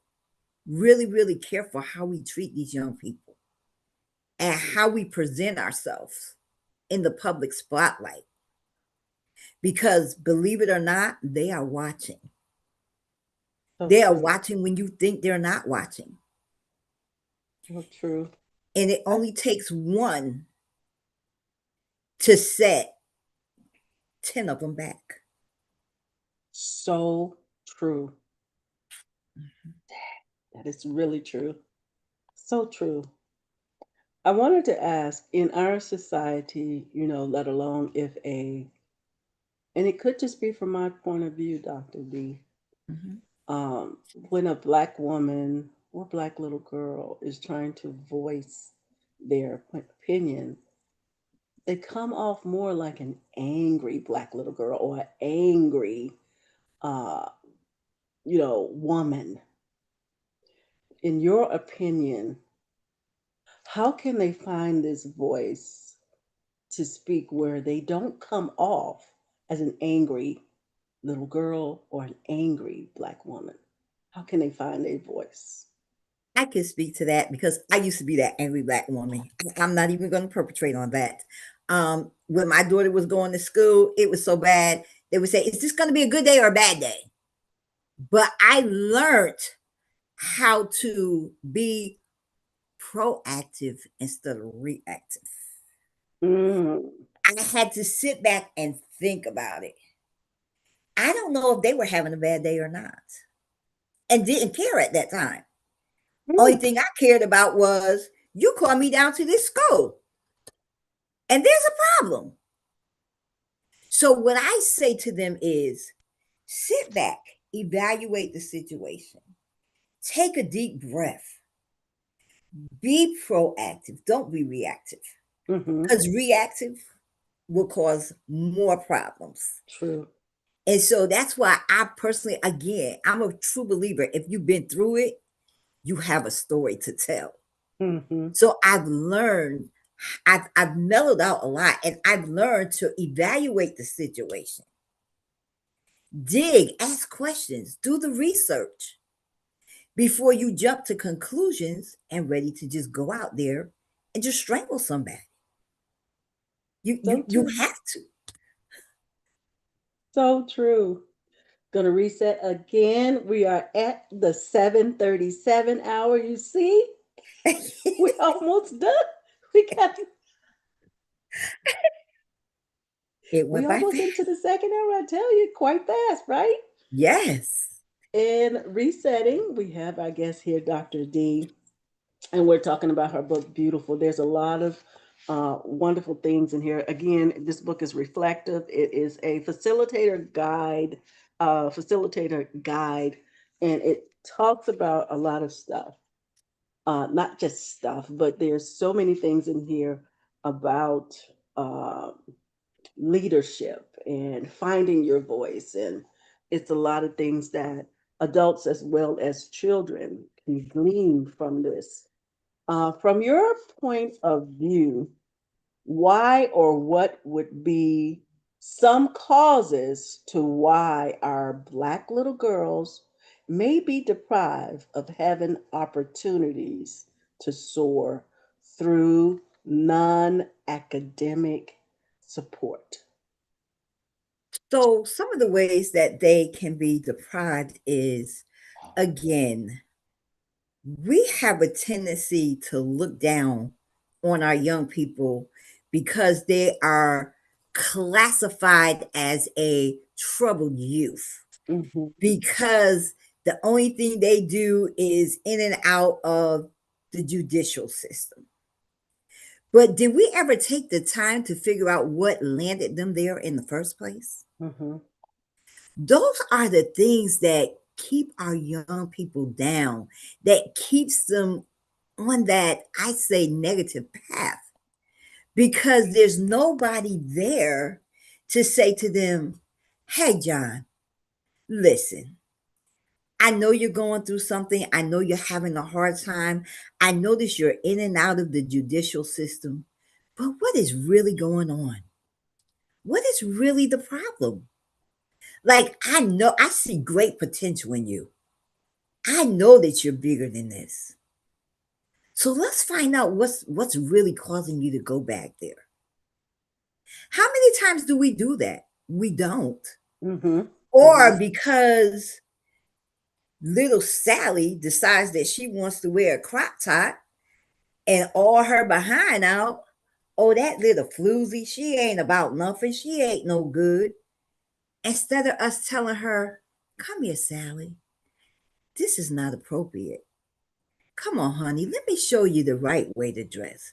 really, really careful how we treat these young people and how we present ourselves in the public spotlight. Because believe it or not, they are watching. So They are true. watching when you think they're not watching. So true. And it That's only takes one to set 10 of them back. so true. That is really true. So true. I wanted to ask, in our society, let alone if and it could just be from my point of view, Dr. D, Mhm. um, when a black woman or black little girl is trying to voice their opinion, they come off more like an angry black little girl or an angry, uh, woman. In your opinion, how can they find this voice to speak where they don't come off as an angry little girl or an angry black woman? How can they find a voice? I can speak to that because I used to be that angry black woman. I'm not even going to perpetrate on that. When my daughter was going to school, it was so bad. They would say, is this going to be a good day or a bad day? But I learned how to be proactive instead of reactive. Mm, I had to sit back and think about it. I don't know if they were having a bad day or not and didn't care at that time. Only mm, thing I cared about was you called me down to this school and there's a problem. So, what I say to them is sit back, evaluate the situation, take a deep breath, be proactive, don't be reactive mm-hmm. because reactive will cause more problems. True. And so that's why I personally, again, I'm a true believer. If you've been through it, you have a story to tell. Mm-hmm. So I've learned, I've mellowed out a lot and I've learned to evaluate the situation, dig, ask questions, do the research before you jump to conclusions and ready to just go out there and just strangle somebody. You So you you true. have to. So true. Gonna reset again. We are at the 7:37 hour. You see, we're almost done. We got It we went by almost into fast. the second hour. I tell you, quite fast, right? Yes. And resetting, we have our guest here, Dr. D, and we're talking about her book, Beautiful. There's a lot of wonderful things in here. Again, this book is reflective. It is a facilitator guide, and talks about a lot of stuff. Not just stuff, but there's so many things in here about uh, leadership and finding your voice. And it's a lot of things that adults as well as children can glean from this. From your point of view, why or what would be some causes to why our Black little girls may be deprived of having opportunities to soar through non academic support? So, some of the ways that they can be deprived is, again, we have a tendency to look down on our young people because they are classified as a troubled youth, Mm-hmm, because the only thing they do is in and out of the judicial system. But did we ever take the time to figure out what landed them there in the first place? mm-hmm, Those are the things that keep our young people down, that keeps them on that, I say, negative path, because there's nobody there to say to them, hey, John, listen, I know you're going through something. I know you're having a hard time. I notice you're in and out of the judicial system. But what is really going on? What is really the problem? Like, I know I see great potential in you. I know that you're bigger than this. So let's find out what's really causing you to go back there. How many times do we do that? We don't. mm-hmm, mm-hmm, Or because little Sally decides that she wants to wear a crop top and all her behind out, oh, that little floozy, she ain't about nothing. She ain't no good. Instead of us telling her, come here, Sally, this is not appropriate. Come on, honey, let me show you the right way to dress.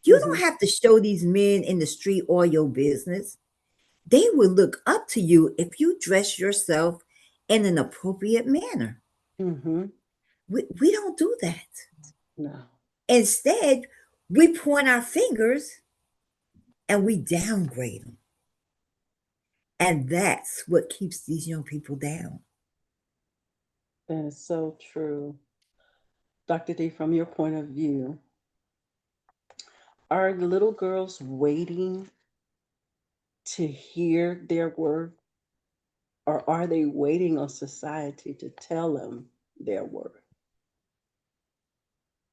You mm-hmm, don't have to show these men in the street all your business. They will look up to you if you dress yourself in an appropriate manner. mm-hmm. We don't do that. No. Instead, we point our fingers and we downgrade them. And that's what keeps these young people down. That is so true. Dr. D, from your point of view, are little girls waiting to hear their worth, or are they waiting on society to tell them their worth?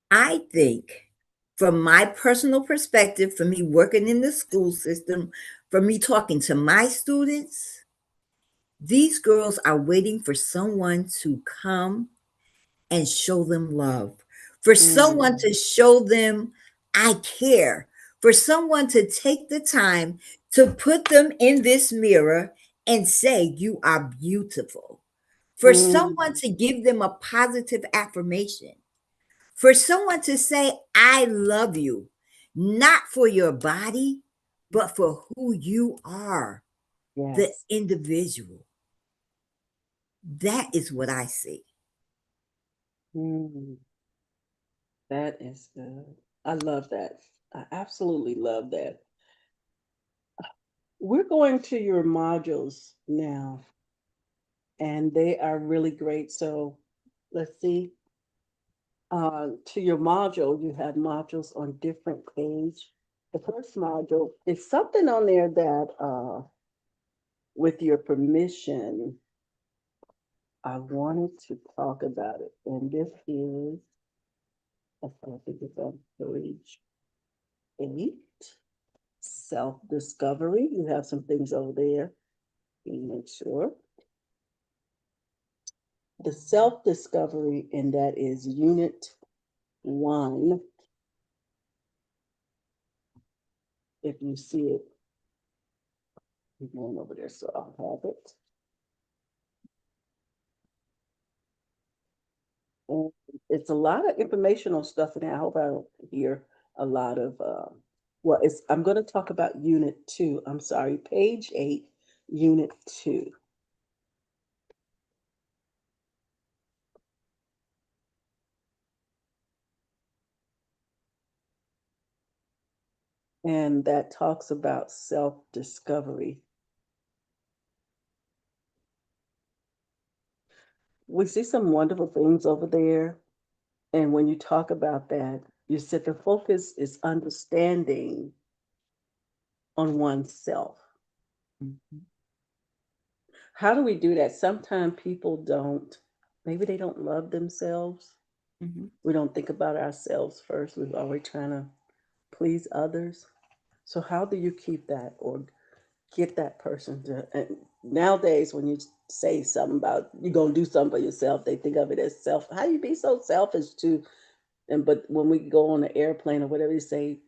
I think, from my personal perspective, from me working in the school system, from me talking to my students, these girls are waiting for someone to come and show them love, for someone Mm, to show them I care, for someone to take the time to put them in this mirror and say, you are beautiful, for someone mm, to give them a positive affirmation, for someone to say, I love you, not for your body, but for who you are, the yes. individual. That is what I see. Mm, that is good. I love that. I absolutely love that. We're going to your modules now, and they are really great. So let's see. To your module, you have modules on different page. The first module is something on there that, with your permission, I wanted to talk about it. And this is, I think it's on page 8, self-discovery. You have some things over there. Let me make sure. The self-discovery, and that is unit 1. If you see it, I'm going over there, so I'll have it. And it's a lot of informational stuff in there. I hope I don't hear a lot of, well, it's, I'm going to talk about unit 2. I'm sorry, page 8, unit 2. and that talks about self discovery. We see some wonderful things over there. And when you talk about that, you said the focus is understanding on oneself. Mhm. How do we do that? Sometimes people don't, maybe they don't love themselves. Mhm. We don't think about ourselves first. We're always trying to please others. So, how do you keep that or get that person to? And nowadays, when you say something about you're going to do something for yourself, they think of it as self. How you be so selfish to? And but when we go on an airplane or whatever, they say,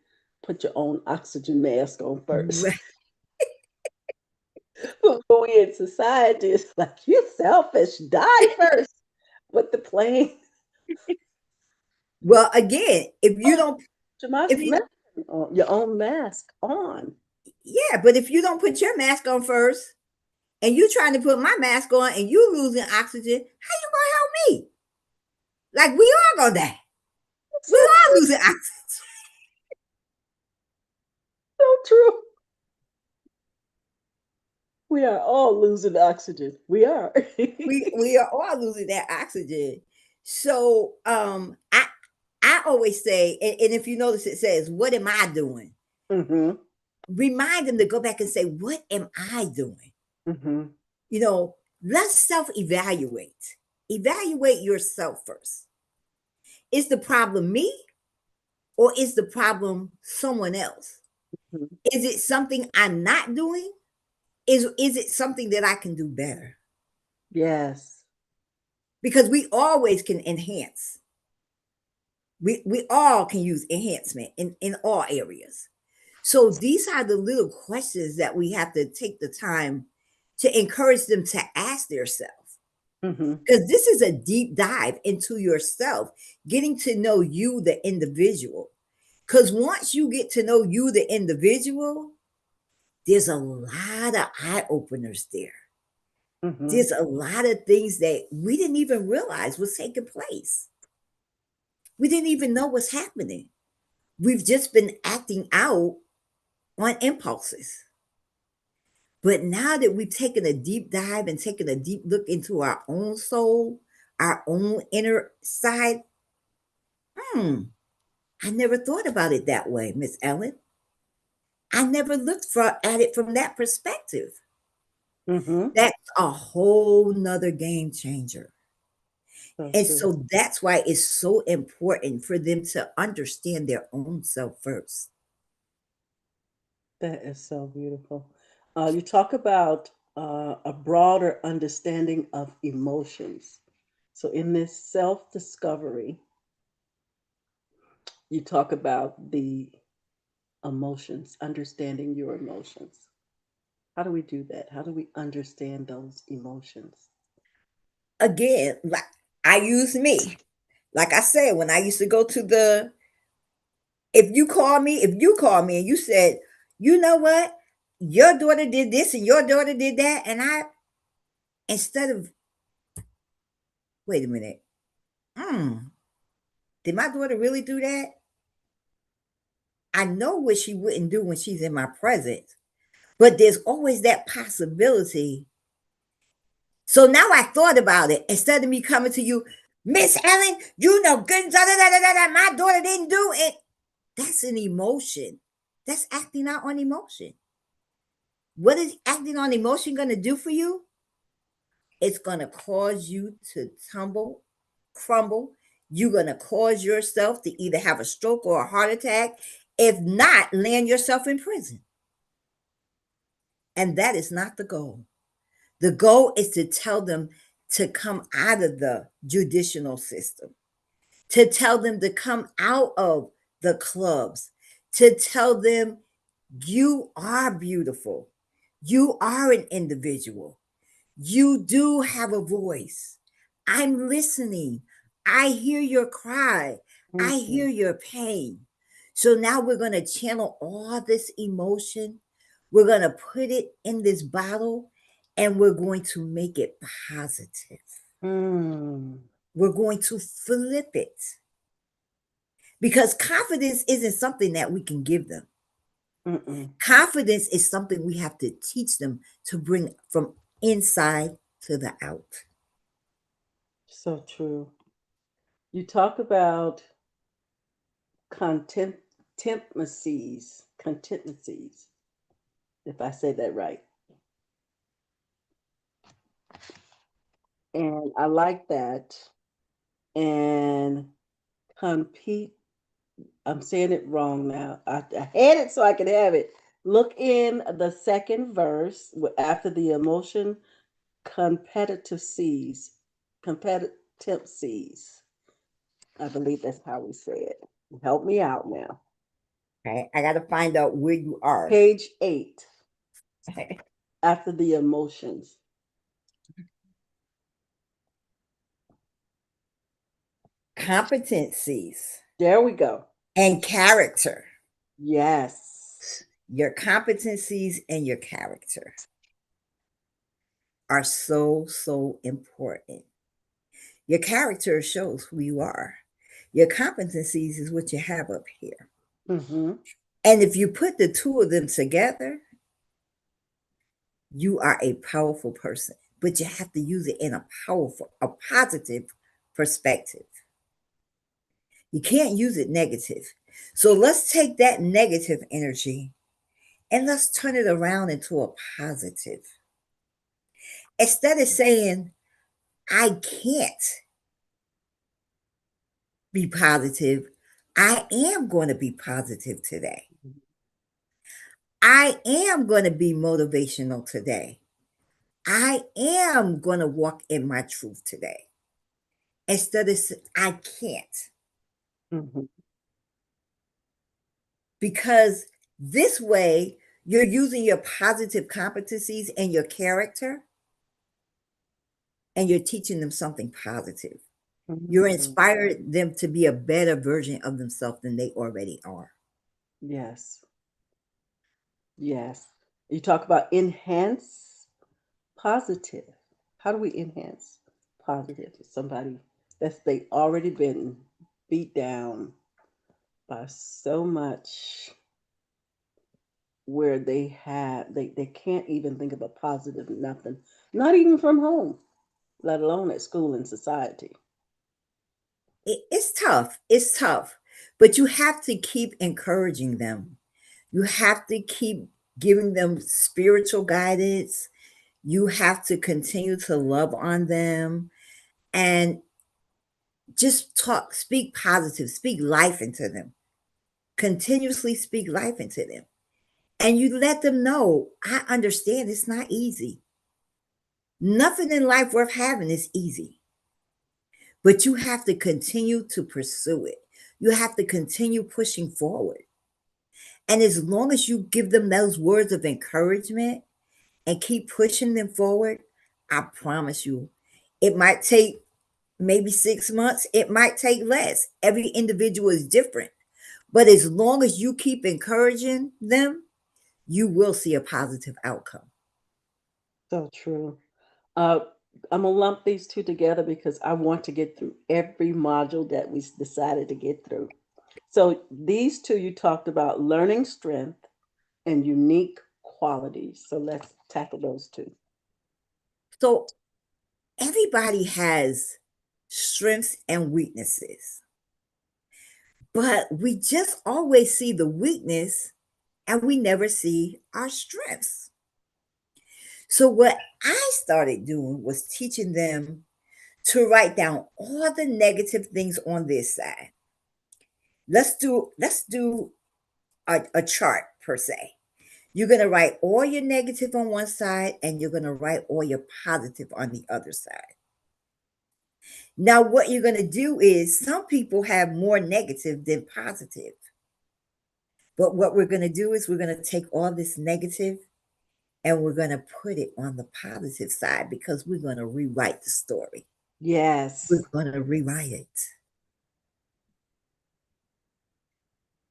put your own oxygen mask on first. Right. But we in society, it's like you're selfish. Die first. But the plane, Well, again, if you oh, don't, your if you, mask on, your own mask on. yeah, but if you don't put your mask on first, and you trying to put my mask on, and you losing oxygen, how you gonna help me? Like we all gonna die. We So all true. losing oxygen. So true. We are all losing oxygen. We are. We are all losing that oxygen. So I always say, and if you notice, it says, "What am I doing?" Mhm. Remind them to go back and say, "What am I doing?" Mhm. Let's self evaluate. Evaluate yourself first. Is the problem me or is the problem someone else? Mhm. Is it something I'm not doing? Is it something that I can do better? Yes. Because we always can enhance. We all can use enhancement in all areas. So these are the little questions that we have to take the time to encourage them to ask themselves. Mhm. Because this is a deep dive into yourself, getting to know you, the individual. Because once you get to know you, the individual, there's a lot of eye openers there. Mhm. There's a lot of things that we didn't even realize was taking place. We didn't even know what's happening. We've just been acting out on impulses. But now that we've taken a deep dive and taken a deep look into our own soul, our own inner side, hmm, I never thought about it that way, Miss Ellen. I never looked at it from that perspective. Mhm. That's a whole nother game changer. So And true. so that's why it's so important for them to understand their own self first. That is so beautiful. You talk about a broader understanding of emotions. So, in this self discovery, you talk about the emotions, understanding your emotions. How do we do that? How do we understand those emotions? Again, like I use me. Like I said, when I used to go to if you call me and you said, you know what, your daughter did this and your daughter did that, and instead of, wait a minute, mm, did my daughter really do that? I know what she wouldn't do when she's in my presence, but there's always that possibility. So now I thought about it. Instead of me coming to you, Miss Ellen, you know good, da, da, da, da, da, da, my daughter didn't do it. That's an emotion. That's acting out on emotion. What is acting on emotion going to do for you? It's going to cause you to tumble, crumble. You're going to cause yourself to either have a stroke or a heart attack. If not, land yourself in prison. And that is not the goal. The goal is to tell them to come out of the judicial system, to tell them to come out of the clubs, to tell them you are beautiful. You are an individual. You do have a voice. I'm listening. I hear your cry. I Mhm. hear your pain. So now we're going to channel all this emotion. We're going to put it in this bottle and we're going to make it positive. Mm. We're going to flip it because confidence isn't something that we can give them. Mm-mm. Confidence is something we have to teach them to bring from inside to the out. So true. You talk about contentmacies, if I say that right. And I like that. And compete, I'm saying it wrong now. I had it so I could have it. Look in the second verse after the emotion, competitive sees, competitive sees. I believe that's how we say it. Help me out now. Okay, I got to find out where you are. Page 8, Okay. after the emotions. Competencies There we go. and character. Yes. Your competencies and your character are so, so important. Your character shows who you are. Your competencies is what you have up here. Mm-hmm. And if you put the two of them together, you are a powerful person. But you have to use it in a positive perspective. You can't use it negative. So let's take that negative energy and let's turn it around into a positive. Instead of saying, I can't be positive, I am going to be positive today. I am going to be motivational today. I am going to walk in my truth today. Instead of I can't. Mm-hmm. Because this way, you're using your positive competencies and your character, and you're teaching them something positive. You're Mm-hmm. inspiring them to be a better version of themselves than they already are. Yes. Yes. You talk about enhance positive. How do we enhance positive to somebody that's they already been beat down by so much where they can't even think of a positive nothing, not even from home, let alone at school and society. It's tough. It's tough. But you have to keep encouraging them. You have to keep giving them spiritual guidance. You have to continue to love on them and just speak positive, speak life into them, continuously speak life into them. And you let them know, I understand it's not easy. Nothing in life worth having is easy, but you have to continue to pursue it. You have to continue pushing forward. And as long as you give them those words of encouragement and keep pushing them forward, I promise you, it might take maybe 6 months, it might take less. Every individual is different. But as long as you keep encouraging them, you will see a positive outcome. So true. Uh, I'm gonna lump these two together because I want to get through every module that we decided to get through. So these two you talked about learning strength and unique qualities. So let's tackle those two. So everybody has strengths and weaknesses, but we just always see the weakness and we never see our strengths. So, what I started doing was teaching them to write down all the negative things on this side. Let's do a chart per se. You're going to write all your negative on one side and you're going to write all your positive on the other side. Now, what you're going to do is some people have more negative than positive. But what we're going to do is we're going to take all this negative and we're going to put it on the positive side because we're going to rewrite the story. We're Yes. going to rewrite it.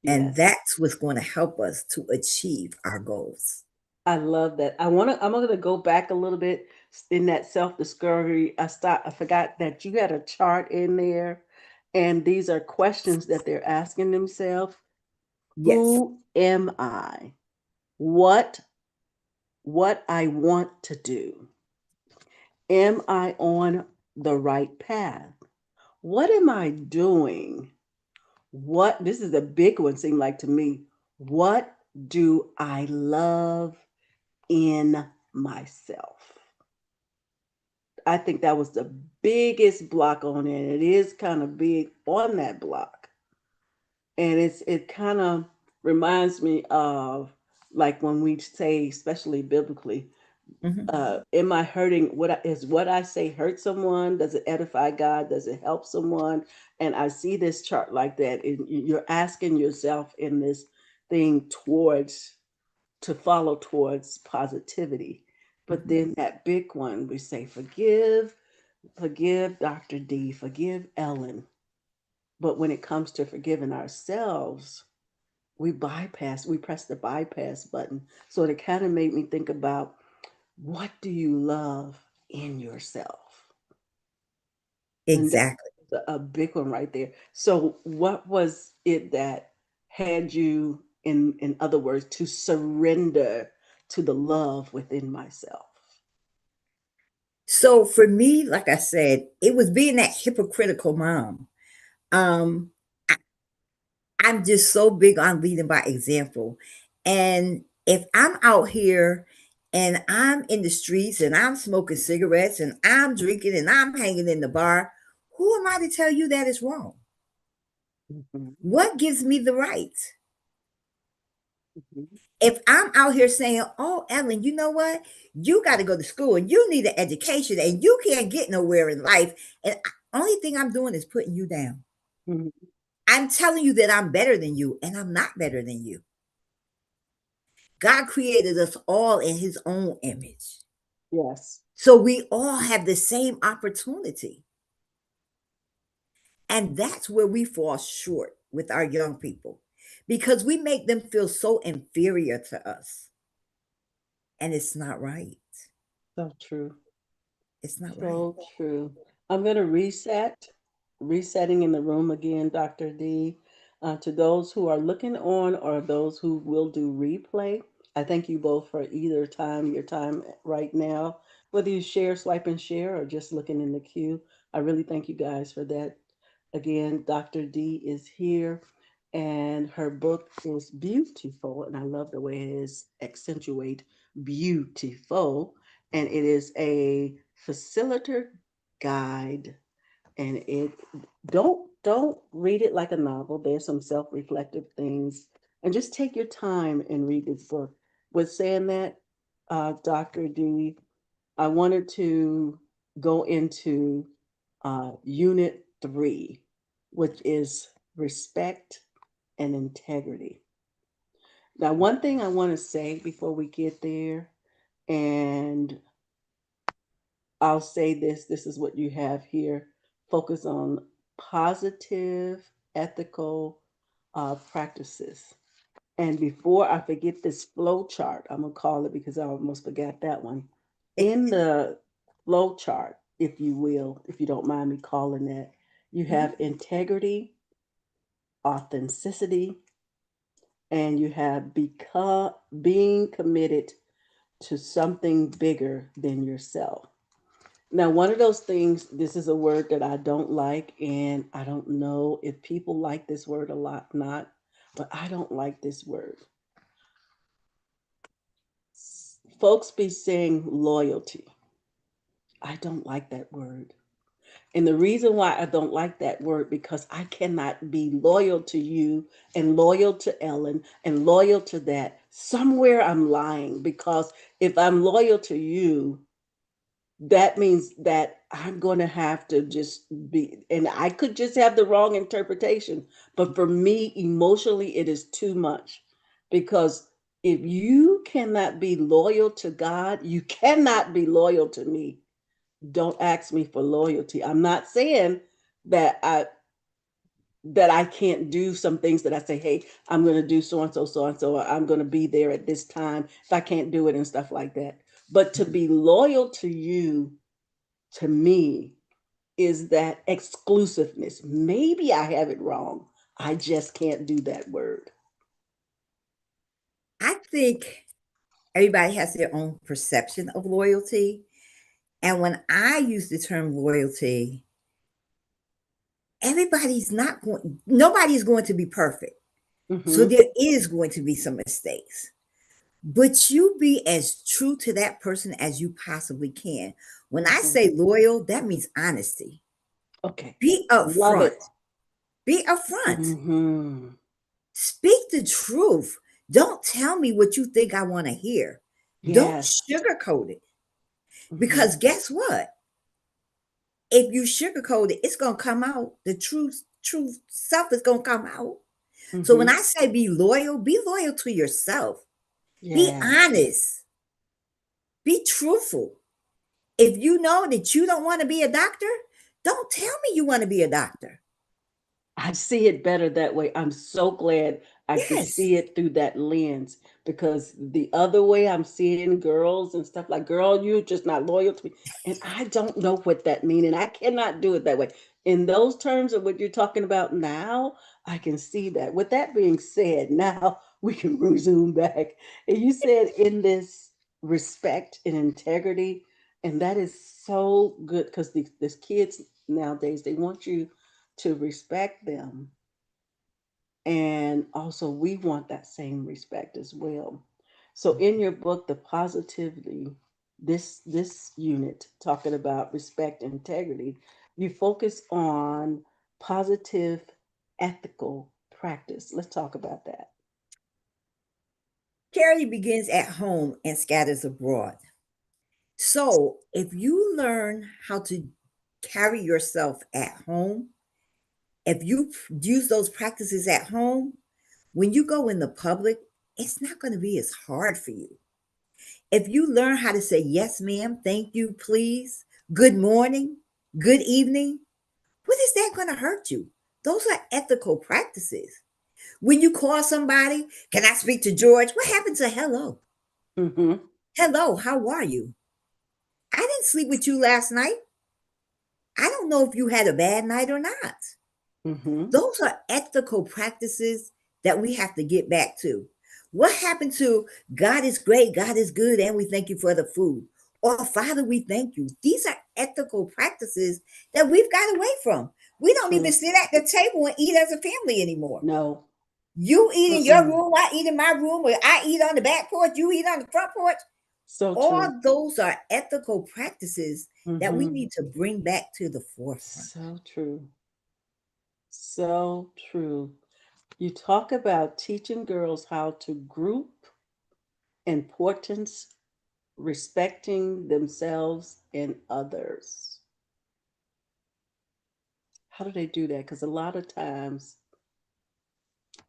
And Yes. that's what's going to help us to achieve our goals. I love that. I'm gonna go back a little bit in that self-discovery. I forgot that you had a chart in there, and these are questions that they're asking themselves. Yes. Who am I? what I want to do. Am I on the right path? What am I doing? What, this is a big one, seemed like to me. What do I love in myself? I think that was the biggest block on it. It is kind of big on that block. And it kind of reminds me of like when we say, especially biblically, Mhm. am I hurting? Is what I say hurt someone? Does it edify God? Does it help someone? And I see this chart like that. And you're asking yourself in this thing towards to follow towards positivity. But Mhm. then that big one, we say, forgive Dr. D, forgive Ellen. But when it comes to forgiving ourselves, we press the bypass button. So it kind of made me think about, what do you love in yourself? And Exactly. that's a big one right there. So what was it that had you, in other words, to surrender to the love within myself? So for me, like I said, it was being that hypocritical mom. Um, I, I'm just so big on leading by example. And if I'm out here and I'm in the streets and I'm smoking cigarettes and I'm drinking and I'm hanging in the bar, who am I to tell you that is wrong? Mhm, What gives me the right? mhm, If I'm out here saying, "Oh, Ellen, you know what? You got to go to school and you need an education and you can't get nowhere in life," and only thing I'm doing is putting you down. mhm. I'm telling you that I'm better than you, and I'm not better than you. God created us all in His own image, Yes, so we all have the same opportunity, and that's where we fall short with our young people, because we make them feel so inferior to us, and it's not right. so true. It's not right. So true. I'm going to resetting in the room again, Dr. D. To those who are looking on or those who will do replay, I thank you both for either time, your time right now, whether you share, swipe, and share, or just looking in the queue. I really thank you guys for that. Again, Dr. D is here, and her book is beautiful, and I love the way it is accentuate beautiful, and it is a facilitator guide, and it don't read it like a novel. There's some self-reflective things, and just take your time and read this book. With saying that, Dr. D, I wanted to go into unit 3, which is respect and integrity. Now, one thing I want to say before we get there, and I'll say this is what you have here: focus on positive, ethical practices. And before I forget this flow chart, I'm going to call it because I almost forgot that one. In the flow chart, if you will, if you don't mind me calling that, you have Mhm. integrity, authenticity, and you have being committed to something bigger than yourself. Now, one of those things, this is a word that I don't like, and I don't know if people like this word a lot, not, but I don't like this word. Folks be saying loyalty. I don't like that word. And the reason why I don't like that word, because I cannot be loyal to you and loyal to Ellen and loyal to that. Somewhere I'm lying, because if I'm loyal to you, that means that I'm going to have to just be, and I could just have the wrong interpretation. But for me, emotionally, it is too much, because if you cannot be loyal to God, you cannot be loyal to me. Don't ask me for loyalty. I'm not saying that I can't do some things that I say, hey, I'm going to do so and so, I'm going to be there at this time if I can't do it and stuff like that. But to be loyal to you, to me, is that exclusiveness. Maybe I have it wrong. I just can't do that word. I think Everybody has their own perception of loyalty. And when I use the term loyalty, nobody's going to be perfect. So Mm-hmm. there is going to be some mistakes. But you be as true to that person as you possibly can. When I Mm-hmm. say loyal, that means honesty. Okay. Be Love upfront. it. Be upfront. Mm-hmm. Speak the truth. Don't tell me what you think I want to hear. Don't Yes. sugarcoat it. Mm-hmm. Because guess what? If you sugarcoat it, it's gonna come out. The truth self is gonna come out. So when Mm-hmm. I say be loyal to yourself. Be Yes. honest. Be truthful. If you know that you don't want to be a doctor, don't tell me you want to be a doctor. I see it better that way. I'm so glad I can Yes. see it through that lens because the other way I'm seeing girls and stuff like, girl, you just not loyal to me. And I don't know what that means. And I cannot do it that way. In those terms of what you're talking about now, I can see that. With that being said, now we can resume back. And you said in this respect and integrity, and that is so good because these kids nowadays, they want you to respect them, and also we want that same respect as well. So in your book, the positivity, this unit talking about respect and integrity, you focus on positive ethical practice. Let's talk about that. Charity begins at home and scatters abroad. So if you learn how to carry yourself at home, if you use those practices at home, when you go in the public, it's not going to be as hard for you. If you learn how to say yes, ma'am, thank you, please, good morning, good evening, what is that going to hurt you? Those are ethical practices. When you call somebody, can I speak to George? What happened to hello? Mm-hmm. Hello, how are you? I didn't sleep with you last night. I don't know if you had a bad night or not. Mm-hmm. Those are ethical practices that we have to get back to. What happened to God is great, God is good, and we thank you for the food? Or Father, we thank you. These are ethical practices that we've got away from. We don't even True. sit at the table and eat as a family anymore. No. You eat in your Mm-mm. room, I eat in my room, or I eat on the back porch, you eat on the front porch. So true. All those are ethical practices that we Mm-hmm. need to bring back to the forefront. So true. So true. You talk about teaching girls how to group, importance, respecting themselves and others. How do they do that? Because a lot of times,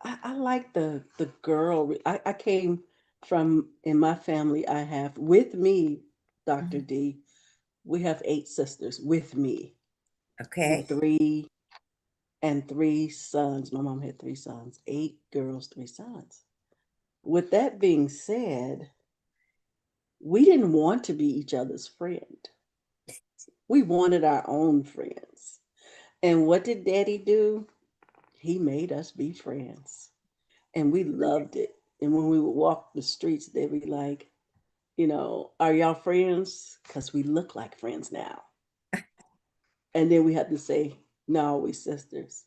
I like the girl. I came from, in my family, I have with me, Dr. Mhm. D, we have 8 sisters with me, and Okay. three sons. My mom had 3 sons, 8 girls, 3 sons. With that being said, we didn't want to be each other's friend. We wanted our own friends. And what did Daddy do? He made us be friends. And we loved it. And when we would walk the streets, they'd be like, are y'all friends? Because we look like friends now. And then we had to say, no, we sisters.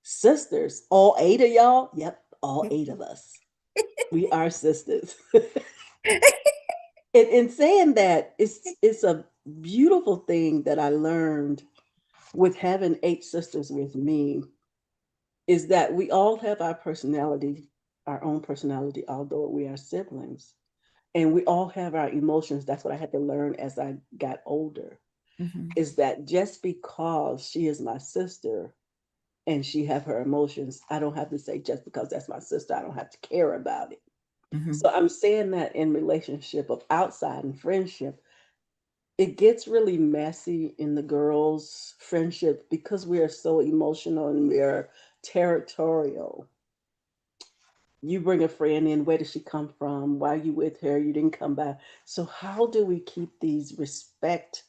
Sisters? All 8 of y'all? Yep, all 8 of us. We are sisters. In saying that, it's a beautiful thing that I learned with having 8 sisters with me is that we all have our personality, our own personality, although we are siblings. And we all have our emotions. That's what I had to learn as I got older. Mhm, Is that just because she is my sister and she have her emotions, I don't have to say just because that's my sister, I don't have to care about it. mhm, So I'm saying that in relationship of outside and friendship, it gets really messy in the girls' friendship because we are so emotional and we are territorial. You bring a friend in, where did she come from? Why are you with her? You didn't come by. So how do we keep these respect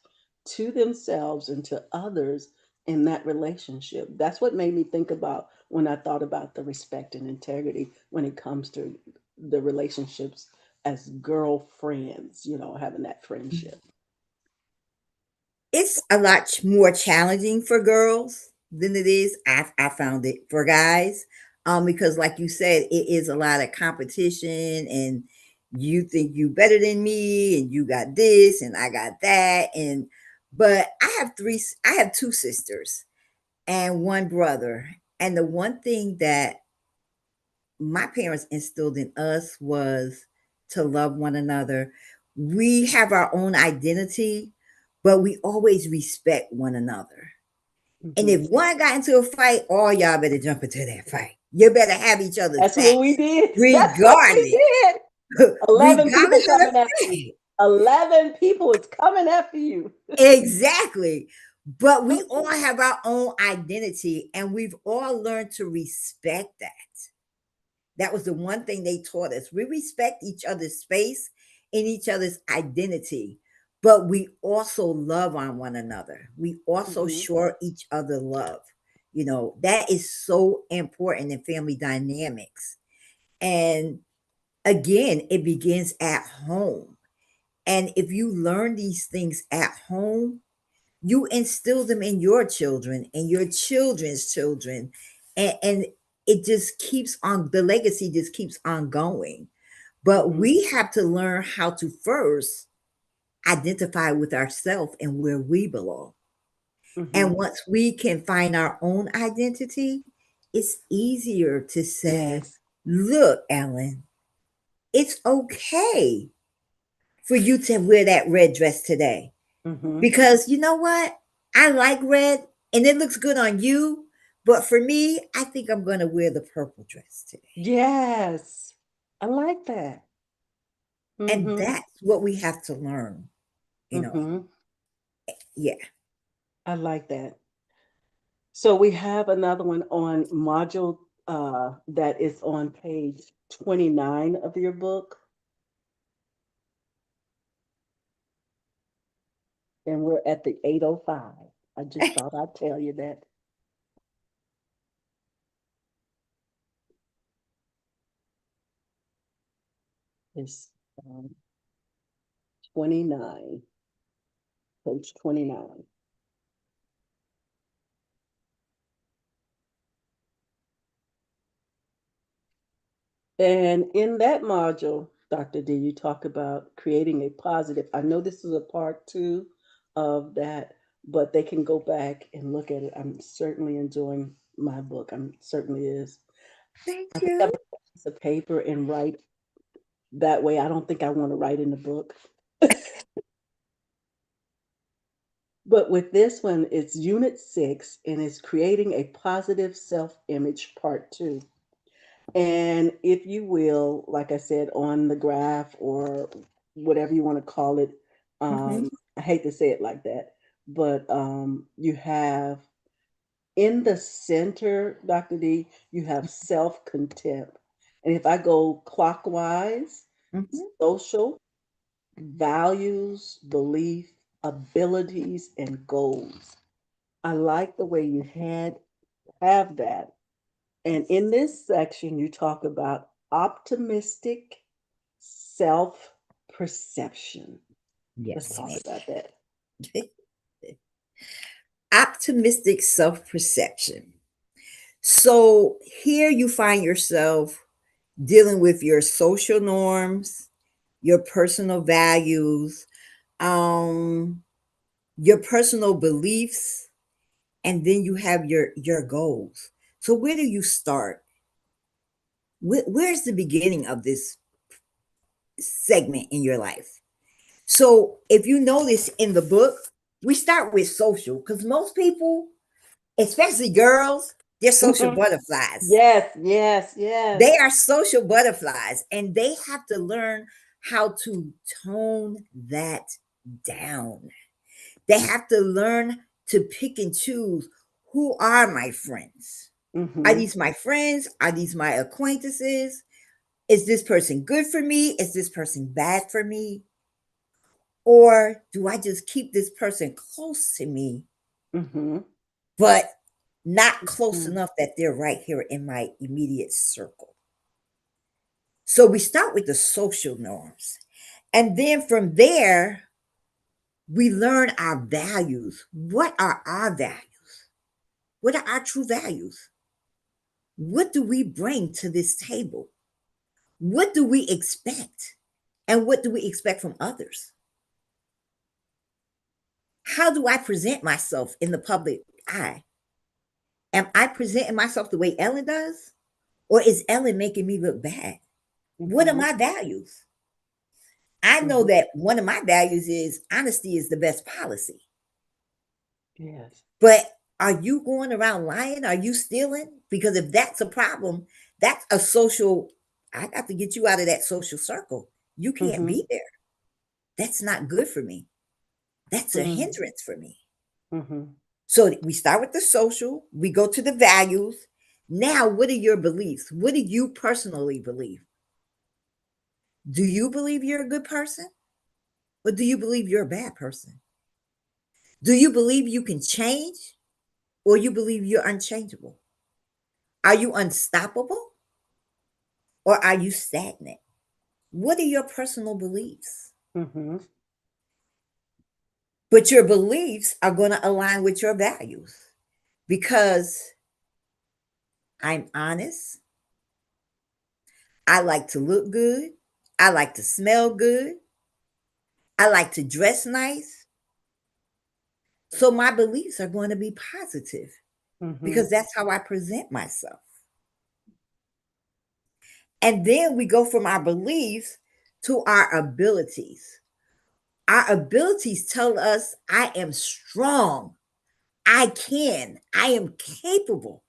to themselves and to others in that relationship? That's what made me think about when I thought about the respect and integrity when it comes to the relationships as girlfriends, having that friendship? It's a lot more challenging for girls than it is. I found it for guys, because like you said, it is a lot of competition, and you think you better than me, and you got this, and I got that, and but I have two sisters and one brother, and the one thing that my parents instilled in us was to love one another. We have our own identity, but we always respect one another. And if Hmm. one got into a fight, all y'all better jump into that fight. You better have each other's That's what we backs, did. That's what we regardless, did. 11 people regardless of coming the after you. fight. 11 people is coming after you. Exactly. But we So all true. have our own identity, and we've all learned to respect that. That was the one thing they taught us. We respect each other's space and each other's identity, but we also love on one another. We also Hmm. show each other love. That is so important in family dynamics. And again, it begins at home. And if you learn these things at home, you instill them in your children and your children's children. And it just keeps on, the legacy just keeps on going. But Hmm. we have to learn how to first identify with ourselves and where we belong. And Hmm. once we can find our own identity, it's easier to say, Yes. look, Ellen, it's okay for you to wear that red dress today. Hmm. Because you know what? I like red and it looks good on you. But for me, I think I'm going to wear the purple dress today. Yes. I like that. And Hmm. that's what we have to learn, you know. Hmm. Yeah. I like that. So we have another one on module that is on page 29 of your book. And we're at the 8:05. I just thought I'd tell you that. It's 29, page 29. And in that module, Dr. D, you talk about creating a positive. I know this is a part two of that, but they can go back and look at it. I'm certainly enjoying my book. I'm certainly is. I Thank think I'm you. gonna get a piece of paper and write that way. I don't think I want to write in the book. But with this one, it's unit 6 and it's creating a positive self image part two. And if you will, like I said, on the graph or whatever you want to call it, Hmm. I hate to say it like that, but you have in the center, Dr. D, you have self contempt. And if I go clockwise, Hmm. social, values, belief, abilities, and goals. I like the way you have that. And in this section, you talk about optimistic self perception. Let's Yes, talk ma'am. about that. Optimistic self perception. So here you find yourself dealing with your social norms, your personal values, um, your personal beliefs, and then you have your goals. So where do you start? Where's the beginning of this segment in your life? So if you notice in the book, we start with social because most people, especially girls, they're social butterflies. Yes, yes, yes. They are social butterflies, and they have to learn how to tone that down. They have to learn to pick and choose, who are my friends? Are Mm-hmm, these my friends? Are these my acquaintances? Is this person good for me? Is this person bad for me? Or do I just keep this person close to me, mm-hmm, but not close mm-hmm. enough that they're right here in my immediate circle? So we start with the social norms. And then from there, we learn our values. What are our values? What are our true values? What do we bring to this table? What do we expect? And what do we expect from others? How do I present myself in the public eye? Am I presenting myself the way Ellen does? Or is Ellen making me look bad? What are Mm-hmm. my values? I know Mm-hmm. that one of my values is honesty is the best policy. Yes. But are you going around lying? Are you stealing? Because if that's a problem, that's a social, I got to get you out of that social circle. You can't Mm-hmm. be there. That's not good for me. That's a Mm-hmm. hindrance for me. Mm-hmm. So we start with the social, we go to the values. Now, what are your beliefs? What do you personally believe? Do you believe you're a good person? Or do you believe you're a bad person? Do you believe you can change? Or you believe you're unchangeable? Are you unstoppable? Or are you stagnant? What are your personal beliefs? Mm-hmm. But your beliefs are going to align with your values because I'm honest. I like to look good. I like to smell good. I like to dress nice. So my beliefs are going to be positive Mm-hmm. because that's how I present myself. And then we go from our beliefs to our abilities. Our abilities tell us I am strong. I am capable.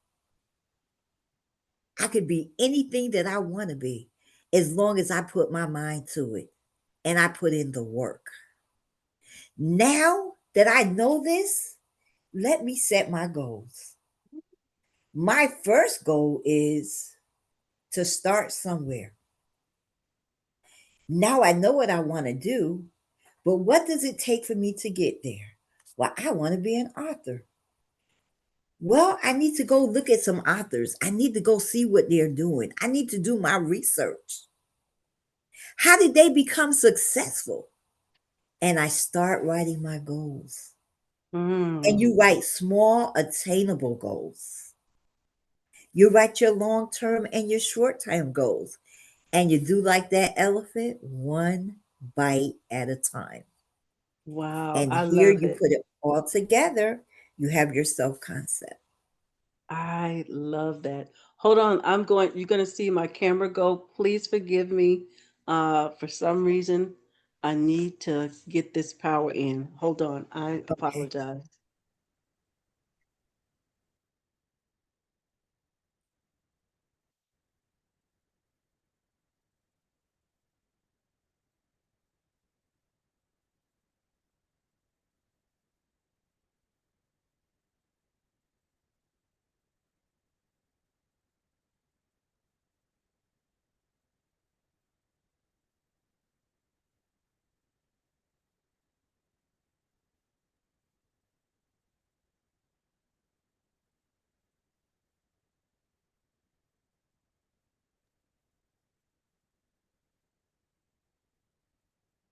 I could be anything that I want to be as long as I put my mind to it and I put in the work. Now that I know this, let me set my goals. My first goal is to start somewhere. Now I know what I want to do, but what does it take for me to get there? Well, I want to be an author. Well, I need to go look at some authors. I need to go see what they're doing. I need to do my research. How did they become successful? And I start writing my goals. And Mm. you write small, attainable goals. You write your long term and your short term goals. And you do like that elephant, one bite at a time. Wow, And I here love you it. put it all together, you have your self concept. I love that. Hold on, you're gonna see my camera go. Please forgive me. For some reason, I need to get this power in. Hold on, I Okay. apologize.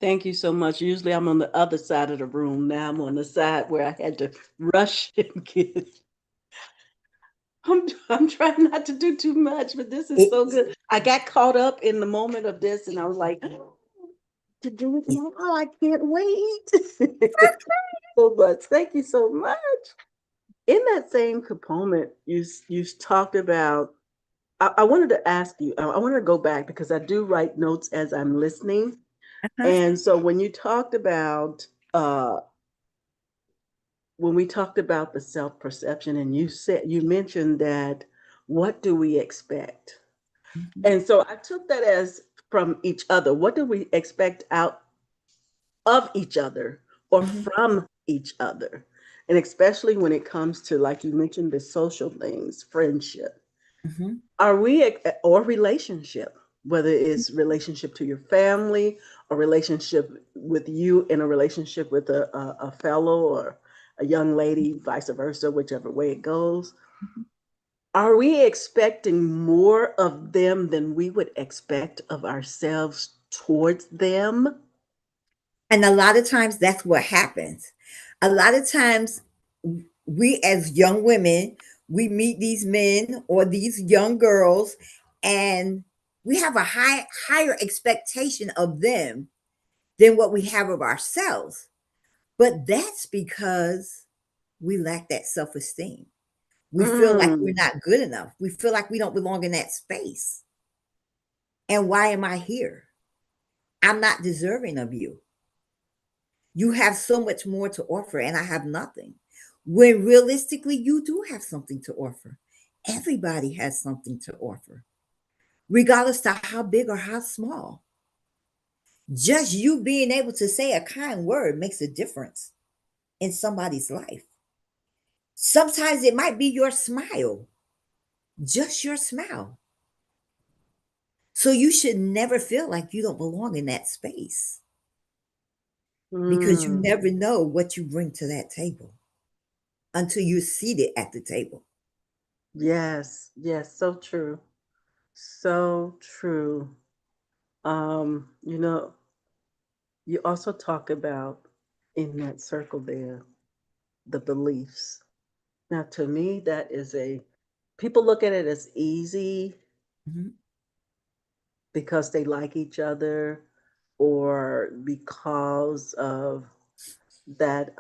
Thank you so much. Usually I'm on the other side of the room. Now I'm on the side where I had to rush and get. I'm trying not to do too much, but this is It, so good. I got caught up in the moment of this, and I was like, to do it it, now. I can't wait. So much. Thank you so much. In that same component, you talked about. I wanted to ask you. I wanted to go back because I do write notes as I'm listening, uh-huh, and so when you talked about when we talked about the self perception, and you mentioned that what do we expect, mhm, and so I took that as from each other. What do we expect out of each other or mhm, from each other? And especially when it comes to, like you mentioned, the social things, friendship. mhm, Are we, or relationship, whether it's relationship to your family, a relationship with you in a relationship with a fellow or a young lady, vice versa, whichever way it goes. mhm. Are we expecting more of them than we would expect of ourselves towards them? And a lot of times that's what happens. A lot of times we as young women, we meet these men or these young girls and we have a higher expectation of them than what we have of ourselves. But that's because we lack that self-esteem. We feel like we're Mm, not good enough. We feel like we don't belong in that space. And why am I here? I'm not deserving of you. You have so much more to offer, and I have nothing. When realistically, you do have something to offer. Everybody has something to offer, regardless to how big or how small. Just you being able to say a kind word makes a difference in somebody's life. Sometimes it might be your smile, just your smile. So you should never feel like you don't belong in that space because you mm. never know what you bring to that table until you're seated at the table. Yes, yes, so true. So true. You know, you also talk about in that circle there, the beliefs. Now, to me, that is a people look at it as easy Mhm, because they like each other or because of that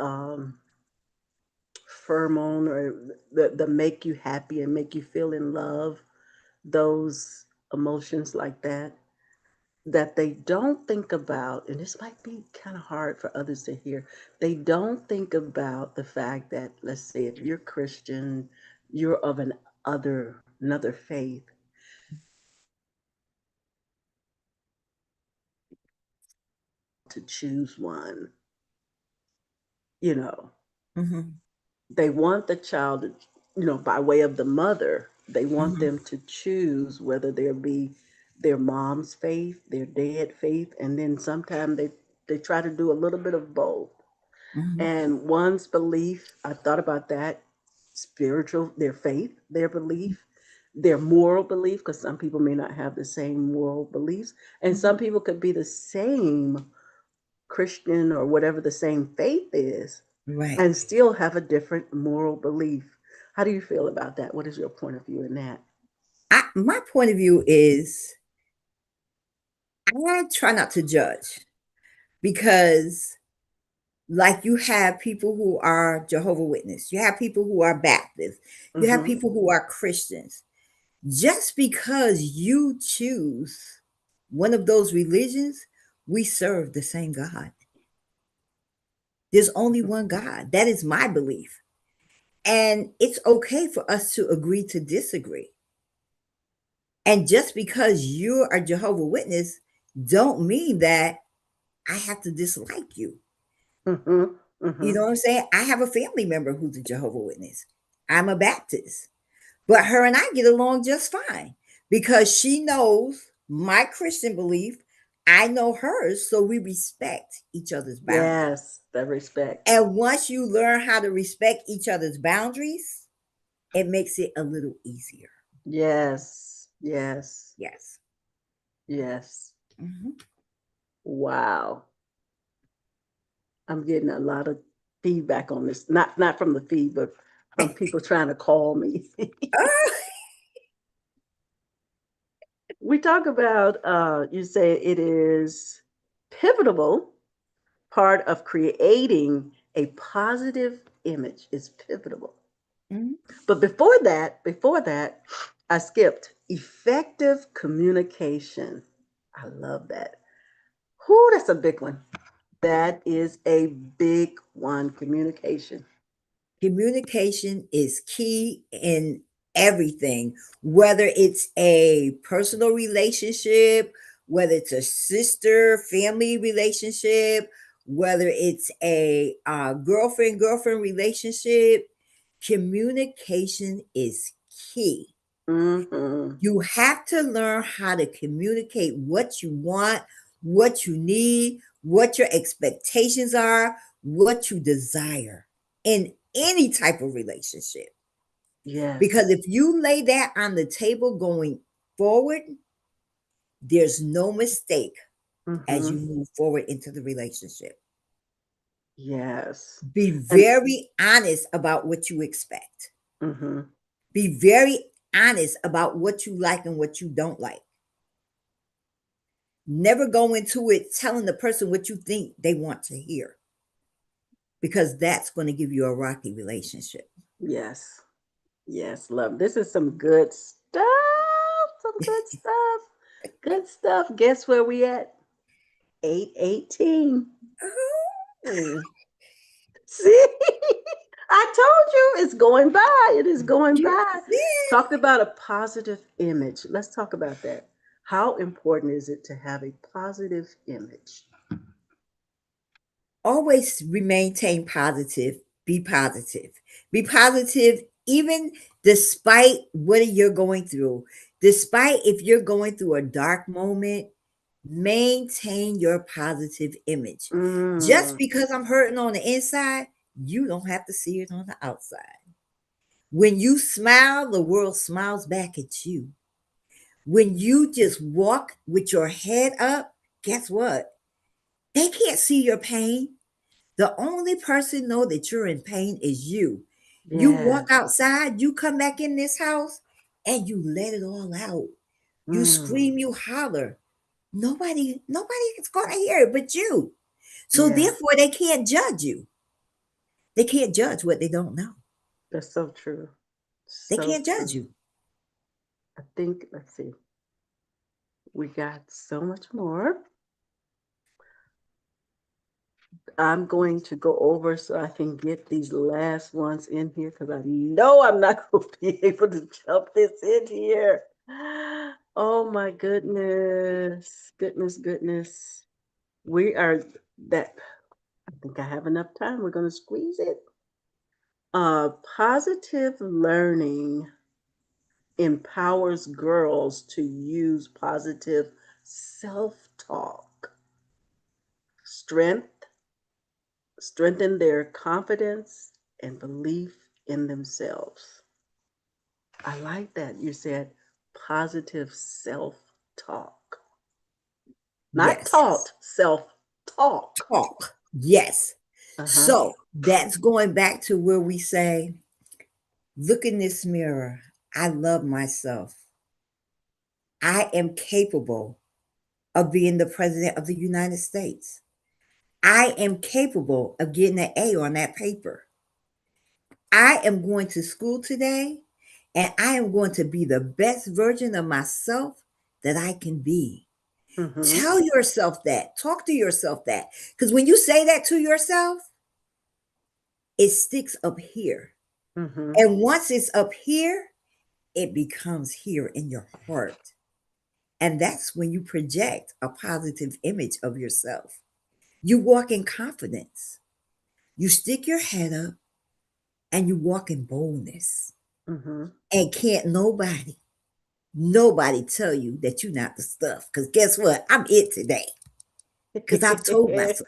pheromone or the make you happy and make you feel in love, those emotions like that they don't think about, and this might be kind of hard for others to hear. They don't think about the fact that, let's say, if you're Christian, you're of another faith, to choose one, you know, mhm, they want the child to, by way of the mother, they want mhm, them to choose whether there be their mom's faith, their dad faith, and then sometimes they try to do a little bit of both. mhm, And one's belief, I thought about that, spiritual, their faith, their belief, their moral belief, because some people may not have the same moral beliefs, and mhm. some people could be the same Christian or whatever the same faith is, Right. and still have a different moral belief. How do you feel about that? What is your point of view in that? My point of view is I try not to judge because, like, you have people who are Jehovah Witness, you have people who are Baptist, you have Mm-hmm. people who are Christians. Just because you choose one of those religions, we serve the same God. There's only one God. That is my belief. And it's okay for us to agree to disagree. And just because you're a Jehovah Witness, don't mean that I have to dislike you. Mm-hmm. You Mm-hmm. know what I'm saying? I have a family member who's a Jehovah Witness. I'm a Baptist, but her and I get along just fine because she knows my Christian belief. I know hers, so we respect each other's boundaries. Yes, the respect. And once you learn how to respect each other's boundaries, it makes it a little easier. Yes, yes, Yes. yes. Mhm. Wow. I'm getting a lot of feedback on this. Not from the feed, but from people trying to call me. Ah, We talk about you say it is pivotal part of creating a positive image is pivotal. mhm. But before that, I skipped effective communication. I love that. Whoo, that's a big one. That is a big one. Communication. Communication is key in everything, whether it's a personal relationship, whether it's a sister family relationship, whether it's a girlfriend relationship. Communication is key. Mm-hmm. You have to learn how to communicate what you want, what you need, what your expectations are, what you desire in any type of relationship. Because Yes. if you lay that on the table going forward, there's no mistake as Mm-hmm. you move forward into the relationship. Yes. Be And very honest about what you expect. mm-hmm. Be very honest about what you like and what you don't like. Never go into it telling the person what you think they want to hear, because that's going to give you a rocky relationship. Yes. Yes, love. This is some good stuff. Some good stuff. Good stuff. Guess where we at? 8:18. Oh, See? I told you it's going by. It is going you by. did. Talked about a positive image. Let's talk about that. How important is it to have a positive image? Always maintain positive. Be positive. Be positive, even despite what you're going through. Despite if you're going through a dark moment, maintain your positive image. Just Mm, because I'm hurting on the inside, you don't have to see it on the outside. When you smile, the world smiles back at you. When you just walk with your head up, guess what? They can't see your pain. The only person know that you're in pain is you. You walk yes. outside, you come back in this house, and you let it all out. You Mm, scream, you holler. Nobody is going to hear it but you. So yeah, therefore, they can't judge you. They can't judge what they don't know. that's so true. They So can't judge true. you. I think, let's see, we got so much more. I'm going to go over so I can get these last ones in here because I know I'm not going to be able to jump this in here. Oh my goodness. Goodness, goodness. We are that. I think I have enough time. We're going to squeeze it. Positive learning empowers girls to use positive self talk, strength, strengthen their confidence and belief in themselves. I like that you said positive self talk, not Yes. taught, self talk. Talk. Yes. Uh huh. So that's going back to where we say, look in this mirror. I love myself. I am capable of being the president of the United States. I am capable of getting an A on that paper. I am going to school today and I am going to be the best version of myself that I can be. Mm-hmm. Tell yourself that. Talk to yourself that. Because when you say that to yourself, it sticks up here. Mm-hmm. And once it's up here, it becomes here in your heart. And that's when you project a positive image of yourself. You walk in confidence. You stick your head up and you walk in boldness. Mm-hmm. And can't nobody tell you that you're not the stuff. Because guess what? I'm it today. Because I've told myself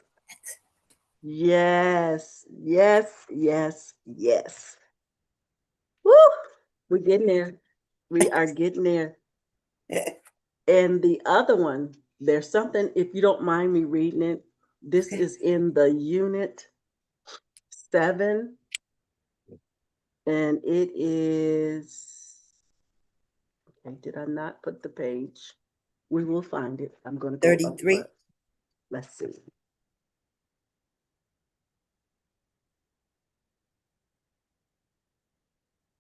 Yes, yes, yes, yes. Woo! We're getting there. We are getting there. that. And the other one, there's something, if you don't mind me reading it, this Okay. is in the unit 7, and it is, okay, did I not put the page? We will find it. I'm going to go up, 33. but let's see.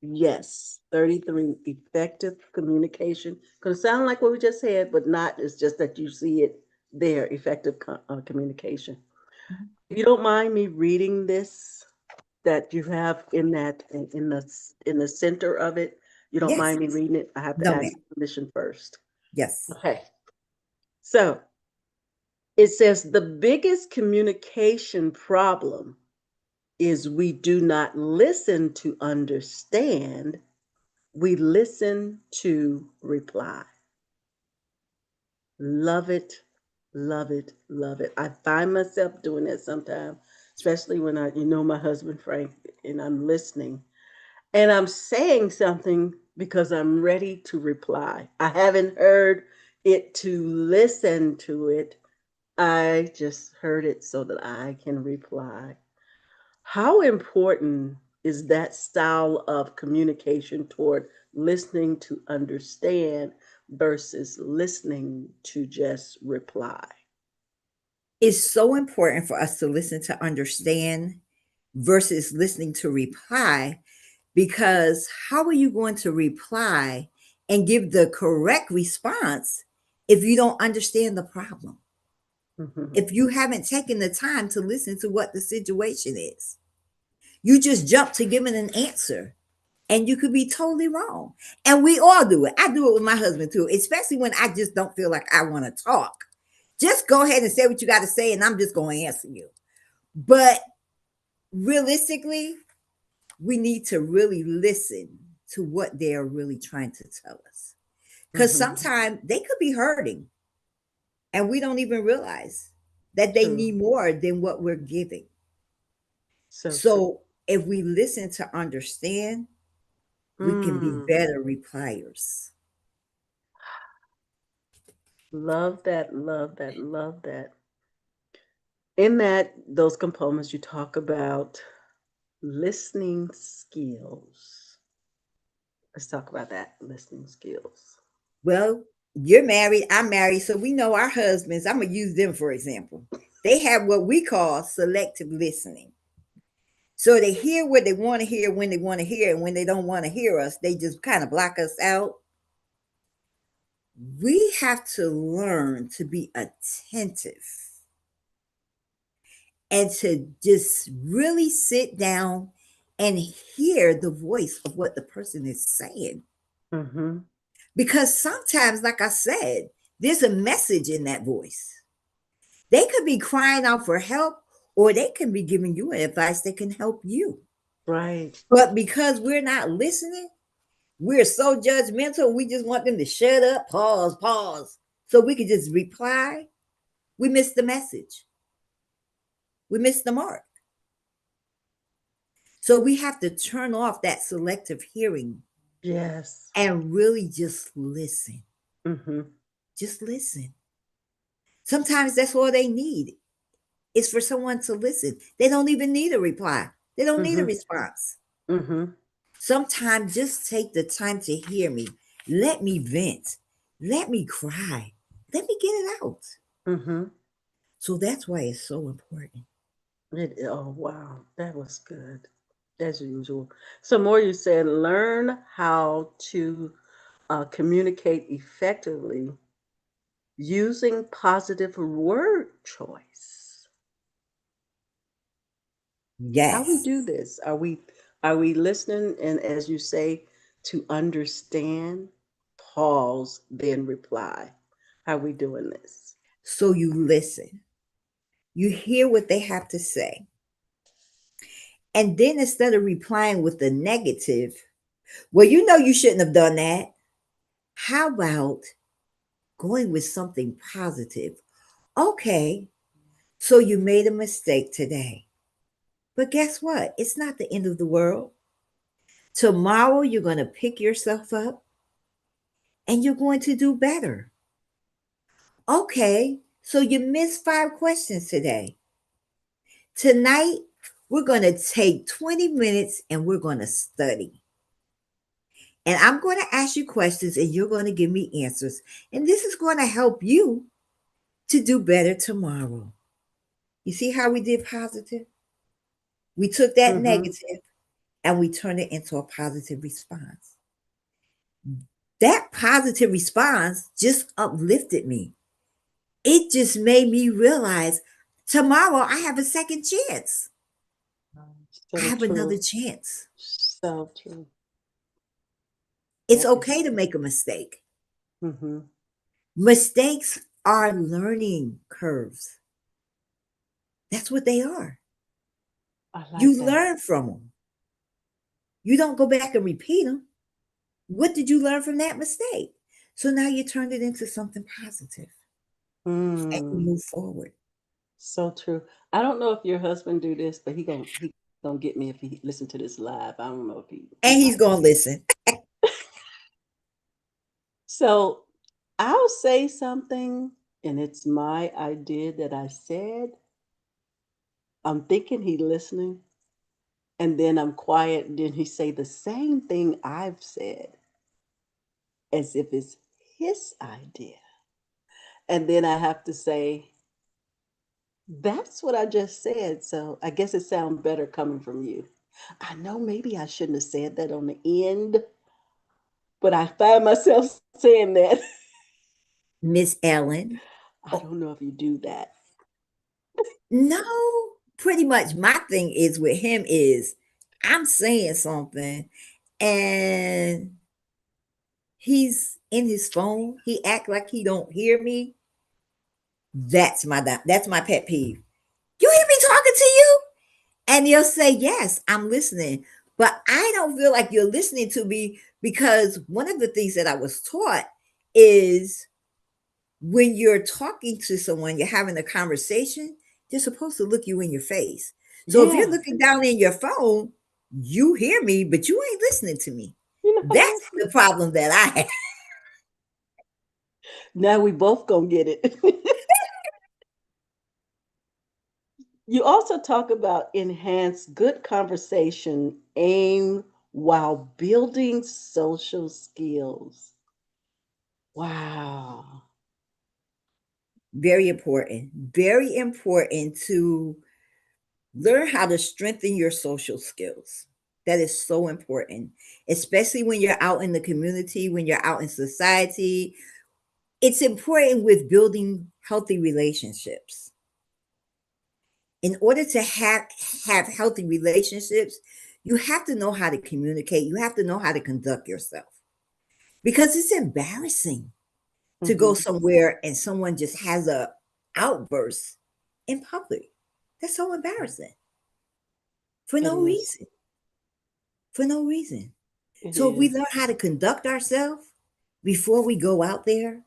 Yes, 33, effective communication. Going to sound like what we just said, but not. It's just that you see it there, effective communication. Mhm. If you don't mind me reading this, that you have in that in the center of it, you don't Yes. mind me reading it? I have to No, ma'am. ask permission first. Yes. Okay. So it says the biggest communication problem is we do not listen to understand, we listen to reply. Love it, love it, love it. I find myself doing that sometimes, especially when my husband Frank, and I'm listening. And I'm saying something because I'm ready to reply. I haven't heard it to listen to it. I just heard it so that I can reply. How important is that style of communication toward listening to understand versus listening to just reply? It's so important for us to listen to understand versus listening to reply, because how are you going to reply and give the correct response if you don't understand the problem? Hmm. If you haven't taken the time to listen to what the situation is, you just jump to giving an answer and you could be totally wrong. And we all do it. I do it with my husband too, especially when I just don't feel like I want to talk. Just go ahead and say what you got to say, and I'm just going to answer you. But realistically, we need to really listen to what they're really trying to tell us. Because Hmm. sometimes they could be hurting and we don't even realize that they True. need more than what we're giving. So true. So if we listen to understand, we can be Mm. better repliers. Love that, love that, love that. In those components, you talk about listening skills. Let's talk about that, listening skills. Well, you're married, I'm married, so we know our husbands. I'm going to use them for example. They have what we call selective listening. So they hear what they want to hear when they want to hear, and when they don't want to hear us, they just kind of block us out. We have to learn to be attentive and to just really sit down and hear the voice of what the person is saying. Mm-hmm. Because sometimes, like I said, there's a message in that voice. They could be crying out for help, or they can be giving you advice that can help you. Right. But because we're not listening, we're so judgmental, we just want them to shut up, pause, so we can just reply. We miss the message. We miss the mark. So we have to turn off that selective hearing Yes. and really just listen. Mm-hmm. Just listen. Sometimes that's all they need is for someone to listen. They don't even need a reply. They don't need a Mm-hmm. response. Mm-hmm. Sometimes just take the time to hear me. Let me vent. Let me cry. Let me get it out. Mm-hmm. So that's why it's so important. Oh wow, that was good. As usual. So more you said, learn how to communicate effectively using positive word choice. How we Yes. do this? Are we listening and, as you say, to understand, pause, then reply? How we doing this? So you listen. You hear what they have to say. And then instead of replying with the negative, well, you know you shouldn't have done that. How about going with something positive? Okay, so you made a mistake today. But guess what? It's not the end of the world. Tomorrow you're going to pick yourself up and you're going to do better. Okay, so you missed 5 questions today. Tonight, we're going to take 20 minutes and we're going to study. And I'm going to ask you questions and you're going to give me answers. And this is going to help you to do better tomorrow. You see how we did positive? We took that Mm-hmm. negative and we turned it into a positive response. That positive response just uplifted me. It just made me realize tomorrow I have a second chance. I So have another true. chance. So true. It's That is okay to good. make a mistake. Mm-hmm. Mistakes are learning curves. That's what they are. I You like that. learn from them. You don't go back and repeat them. What did you learn from that mistake? So now you turned it into something positive and you Mm. move forward. So true. I don't know if your husband do this, but he Don't get me if he listen to this live. I don't know if he And he's might. gonna listen. So I'll say something, and it's my idea that I said. I'm thinking he listening, and then I'm quiet, and then he say the same thing I've said, as if it's his idea. And then I have to say, that's what I just said. So I guess it sounds better coming from you. I know maybe I shouldn't have said that on the end, but I find myself saying that. Miss Ellen. I Oh, don't know if you do that. no, pretty much my thing is with him is I'm saying something and he's in his phone. He act like he don't hear me. That's my pet peeve. You hear me talking to you? And you'll say, yes, I'm listening. But I don't feel like you're listening to me because one of the things that I was taught is when you're talking to someone, you're having a conversation, they're supposed to look you in your face. So if you're Yeah, looking down in your phone, you hear me, but you ain't listening to me. you're not That's listening. the problem that I have. Now we both gonna get it. You also talk about enhance good conversation aim while building social skills. Wow. Very important to learn how to strengthen your social skills. That is so important, especially when you're out in the community, when you're out in society. It's important with building healthy relationships. In order to have healthy relationships, you have to know how to communicate. You have to know how to conduct yourself because it's embarrassing to go Hmm. somewhere and someone just has a outburst in public. That's so embarrassing for It no is. reason. For no reason. It So if we is. learn how to conduct ourselves before we go out there,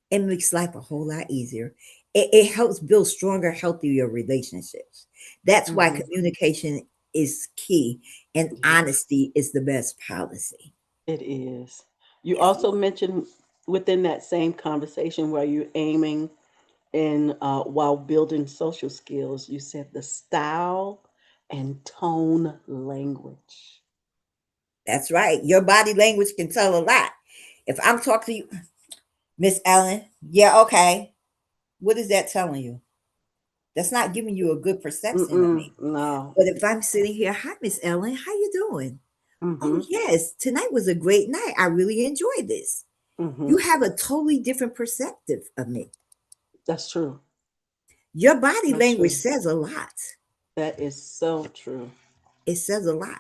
it makes life a whole lot easier. It helps build stronger, healthier relationships. That's why Hmm. communication is key and Yes, honesty is the best policy. it is. You Yes, also mentioned within that same conversation where you're aiming and while building social skills, you said the style and tone language. that's right. Your body language can tell a lot. If I'm talking to you, Miss Ellen, yeah, okay. What is that telling you? That's not giving you a good perception of Mm-mm, me. no. But if I'm sitting here, hi, Miss Ellen, how you doing? Oh, Mm-hmm. yes, tonight was a great night. I really enjoyed this. Mm-hmm. You have a totally different perspective of me. That's true. Your body That's language true. says a lot. That is so true. It says a lot.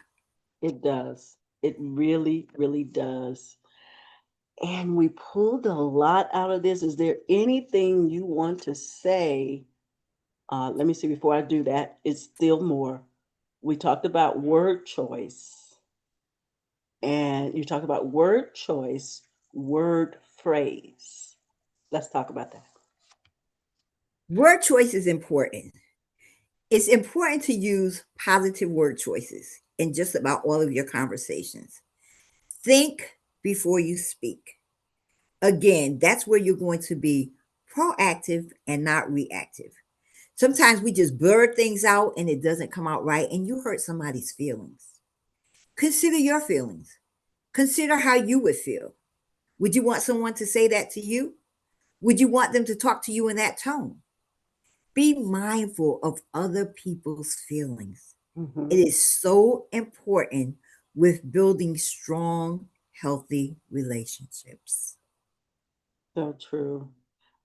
It does. It really, really does. And we pulled a lot out of this. Is there anything you want to say? Let me see, before I do that, it's still more. We talked about word choice, and you talked about word choice, word phrase. Let's talk about that. Word choice is important. It's important to use positive word choices in just about all of your conversations. Think before you speak. Again, that's where you're going to be proactive and not reactive. Sometimes we just blur things out and it doesn't come out right, and you hurt somebody's feelings. Consider your feelings. Consider how you would feel. Would you want someone to say that to you? Would you want them to talk to you in that tone? Be mindful of other people's feelings. Hmm. It is so important with building strong, healthy relationships. So true.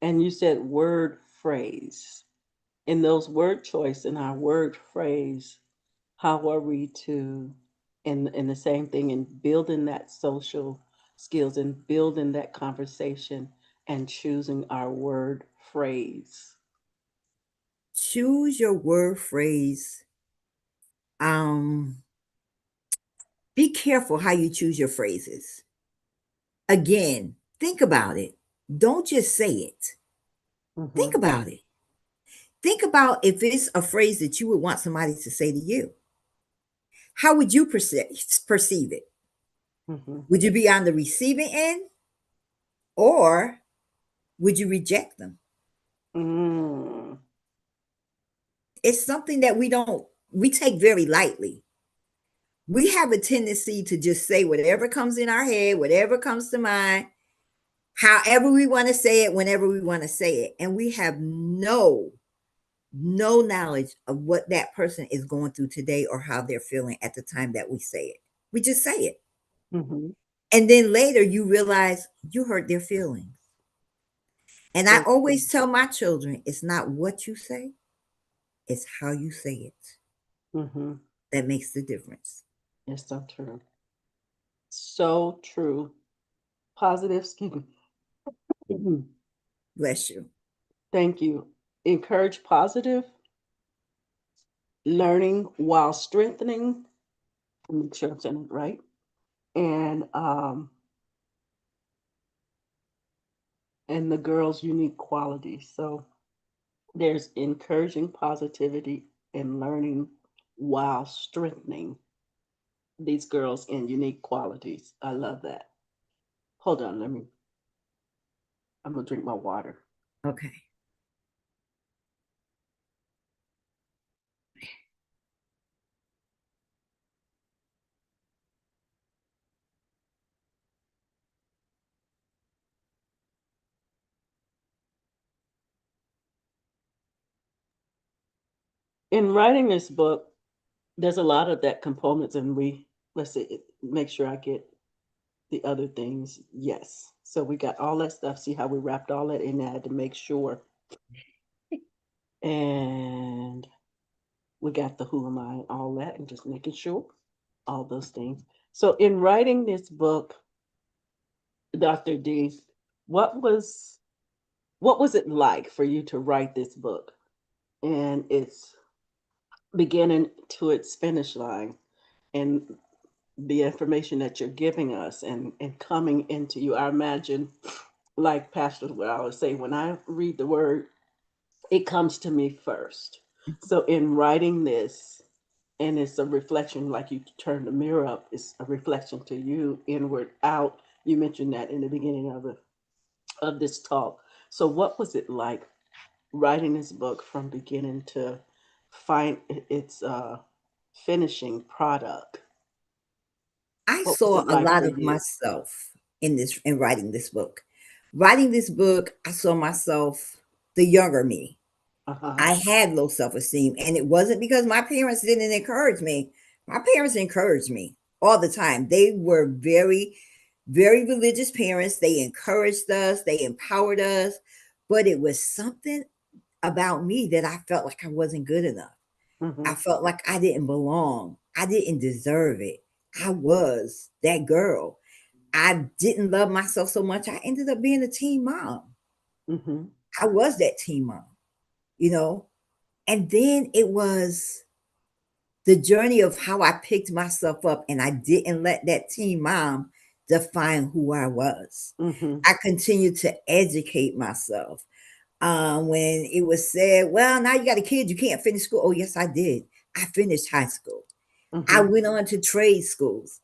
And you said word phrase. In those word choice, in our word phrase, how are we to, in the same thing, in building that social skills and building that conversation and choosing our word phrase? Choose your word phrase. Um, be careful how you choose your phrases. Again, think about it. Don't just say it. Hmm. Think about it. Think about if it's a phrase that you would want somebody to say to you. How would you perceive it? Mm-hmm. Would you be on the receiving end, or would you reject them? Mm. It's something that we take very lightly. We have a tendency to just say whatever comes in our head, whatever comes to mind, however we want to say it, whenever we want to say it. And we have no knowledge of what that person is going through today or how they're feeling at the time that we say it. We just say it. Mm-hmm. And then later you realize you hurt their feelings. And I So true. always tell my children, it's not what you say, it's how you say it Mm-hmm. that makes the difference. It's so true. So true. Positive, excuse me. Mhm. Bless you. Thank you. Encourage positive learning while strengthening. Let me make sure I'm saying it right. And the girl's unique qualities. So there's encouraging positivity and learning while strengthening these girls in unique qualities. I love that. Hold on, I'm gonna drink my water. Okay. In writing this book, there's a lot of that components, and let's see, make sure I get the other things. Yes. So we got all that stuff. See how we wrapped all that in there. I had to make sure. And we got the who am I and all that, and just making sure all those things. So in writing this book, Dr. D, what was what was it like for you to write this book and its beginning to its finish line, and the information that you're giving us and coming into you? I imagine, like Pastor, what I would say, when I read the word, it comes to me first. So in writing this, and it's a reflection, like you turn the mirror up, it's a reflection to you, inward out. You mentioned that in the beginning of this talk. So what was it like writing this book from beginning to find its finishing product? I What was saw it a like lot for of you? myself in writing this book. Writing this book, I saw myself, the younger me. Uh-huh. I had low self-esteem, and it wasn't because my parents didn't encourage me. My parents encouraged me all the time. They were very religious parents. They encouraged us, they empowered us, but it was something about me that I felt like I wasn't good enough. Mm-hmm. I felt like I didn't belong. I didn't deserve it. I was that girl. I didn't love myself so much. I ended up being a teen mom. Mm-hmm. I was that teen mom, you know? And then it was the journey of how I picked myself up, and I didn't let that teen mom define who I was. Mm-hmm. I continued to educate myself. When it was said, well, now you got a kid, you can't finish school. Oh, yes, I did. I finished high school. I Mm-hmm. went on to trade schools.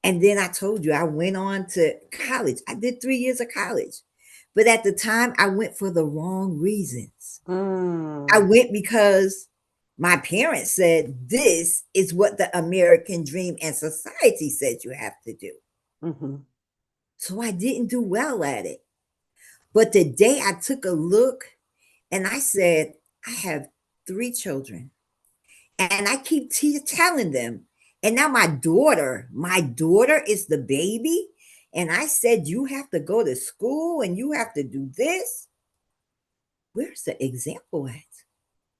And then I told you I went on to college. I did 3 years of college. But at the time, I went for the wrong reasons. I Mm. went because my parents said this is what the American dream and society said you have to do. Mm-hmm. So I didn't do well at it. But the day I took a look and I said, I have 3 children. And I keep telling them. And now my daughter is the baby. And I said, you have to go to school and you have to do this. Where's the example at?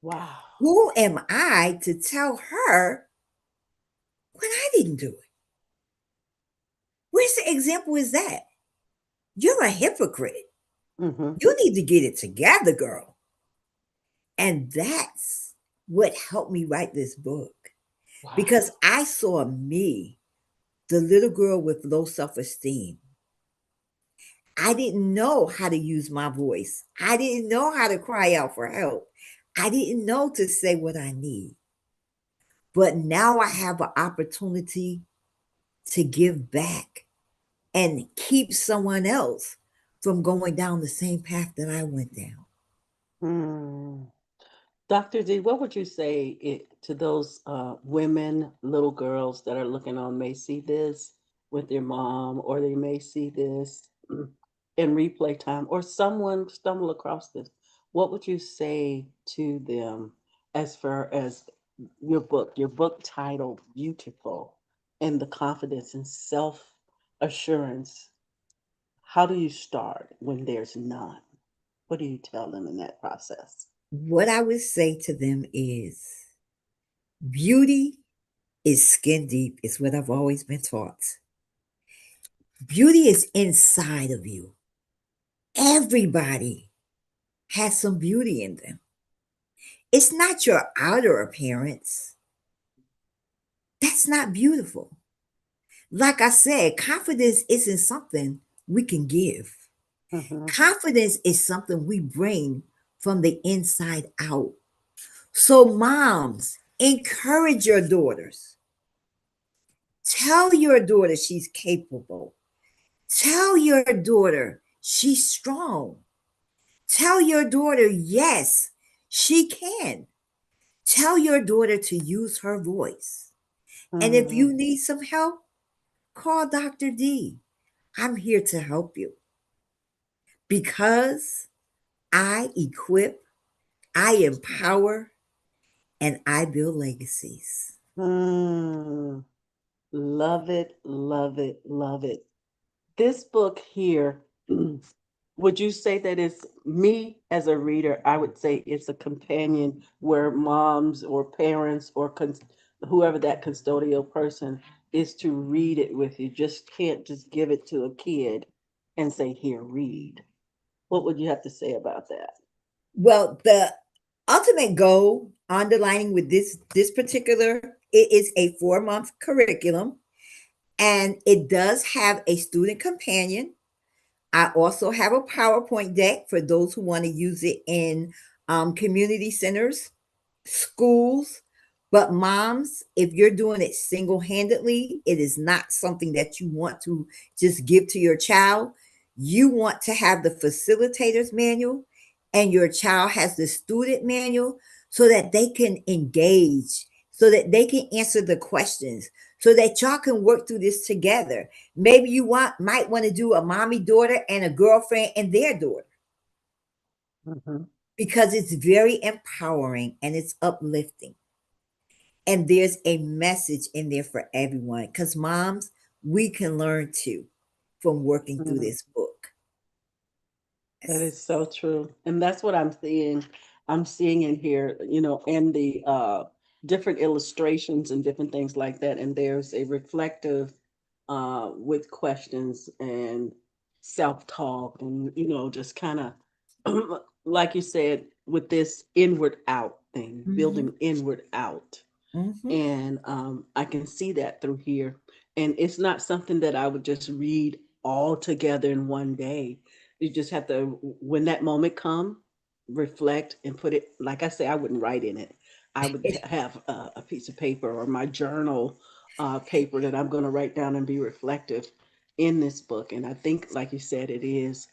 Wow. Who am I to tell her when I didn't do it? Where's the example is that? You're a hypocrite. Mm-hmm. You need to get it together, girl. And that's what helped me write this book Wow. because I saw me, the little girl with low self esteem. I didn't know how to use my voice. I didn't know how to cry out for help. I didn't know to say what I need. But now I have an opportunity to give back and keep someone else from going down the same path that I went down. Mm. Dr. D, what would you say to those women, little girls that are looking on, may see this with their mom, or they may see this in replay time, or someone stumble across this? What would you say to them as far as your book title, Beautiful, and the confidence and self assurance? How do you start when there's none? What do you tell them in that process? What I would say to them is beauty is skin deep, is what I've always been taught. Beauty is inside of you. Everybody has some beauty in them. It's not your outer appearance. That's not beautiful. Like I said, confidence isn't something we can give. Mm-hmm. Confidence is something we bring from the inside out. So, moms, encourage your daughters. Tell your daughter she's capable. Tell your daughter she's strong. Tell your daughter, yes, she can. Tell your daughter to use her voice. And if Mm-hmm. you need some help, call Dr. D. I'm here to help you because I equip, I empower, and I build legacies. Mm. Love it, love it, love it. This book here, would you say that it's me as a reader? I would say it's a companion where moms or parents or whoever that custodial person is to read it with you. Just can't just give it to a kid and say, here, read. What would you have to say about that? Well, the ultimate goal underlining with this particular, it is a 4-month curriculum, and it does have a student companion. I also have a PowerPoint deck for those who want to use it in community centers, schools. But moms, if you're doing it single handedly, it is not something that you want to just give to your child. You want to have the facilitator's manual, and your child has the student manual so that they can engage, so that they can answer the questions, so that y'all can work through this together. Maybe you might want to do a mommy daughter and a girlfriend and their daughter, Mm-hmm. because it's very empowering and it's uplifting. And there's a message in there for everyone, because moms, we can learn too from working through Mm-hmm. this book. That Yes. is so true. And that's what I'm seeing. I'm seeing in here, and the different illustrations and different things like that. And there's a reflective with questions and self-talk and, just kind of, like you said, with this inward out thing, Mm-hmm. building inward out. Mm-hmm. And I can see that through here. And it's not something that I would just read all together in one day. You just have to, when that moment come, reflect and put it. Like I say, I wouldn't write in it. I would have a piece of paper or my journal paper that I'm going to write down and be reflective in this book. And I think, like you said, it is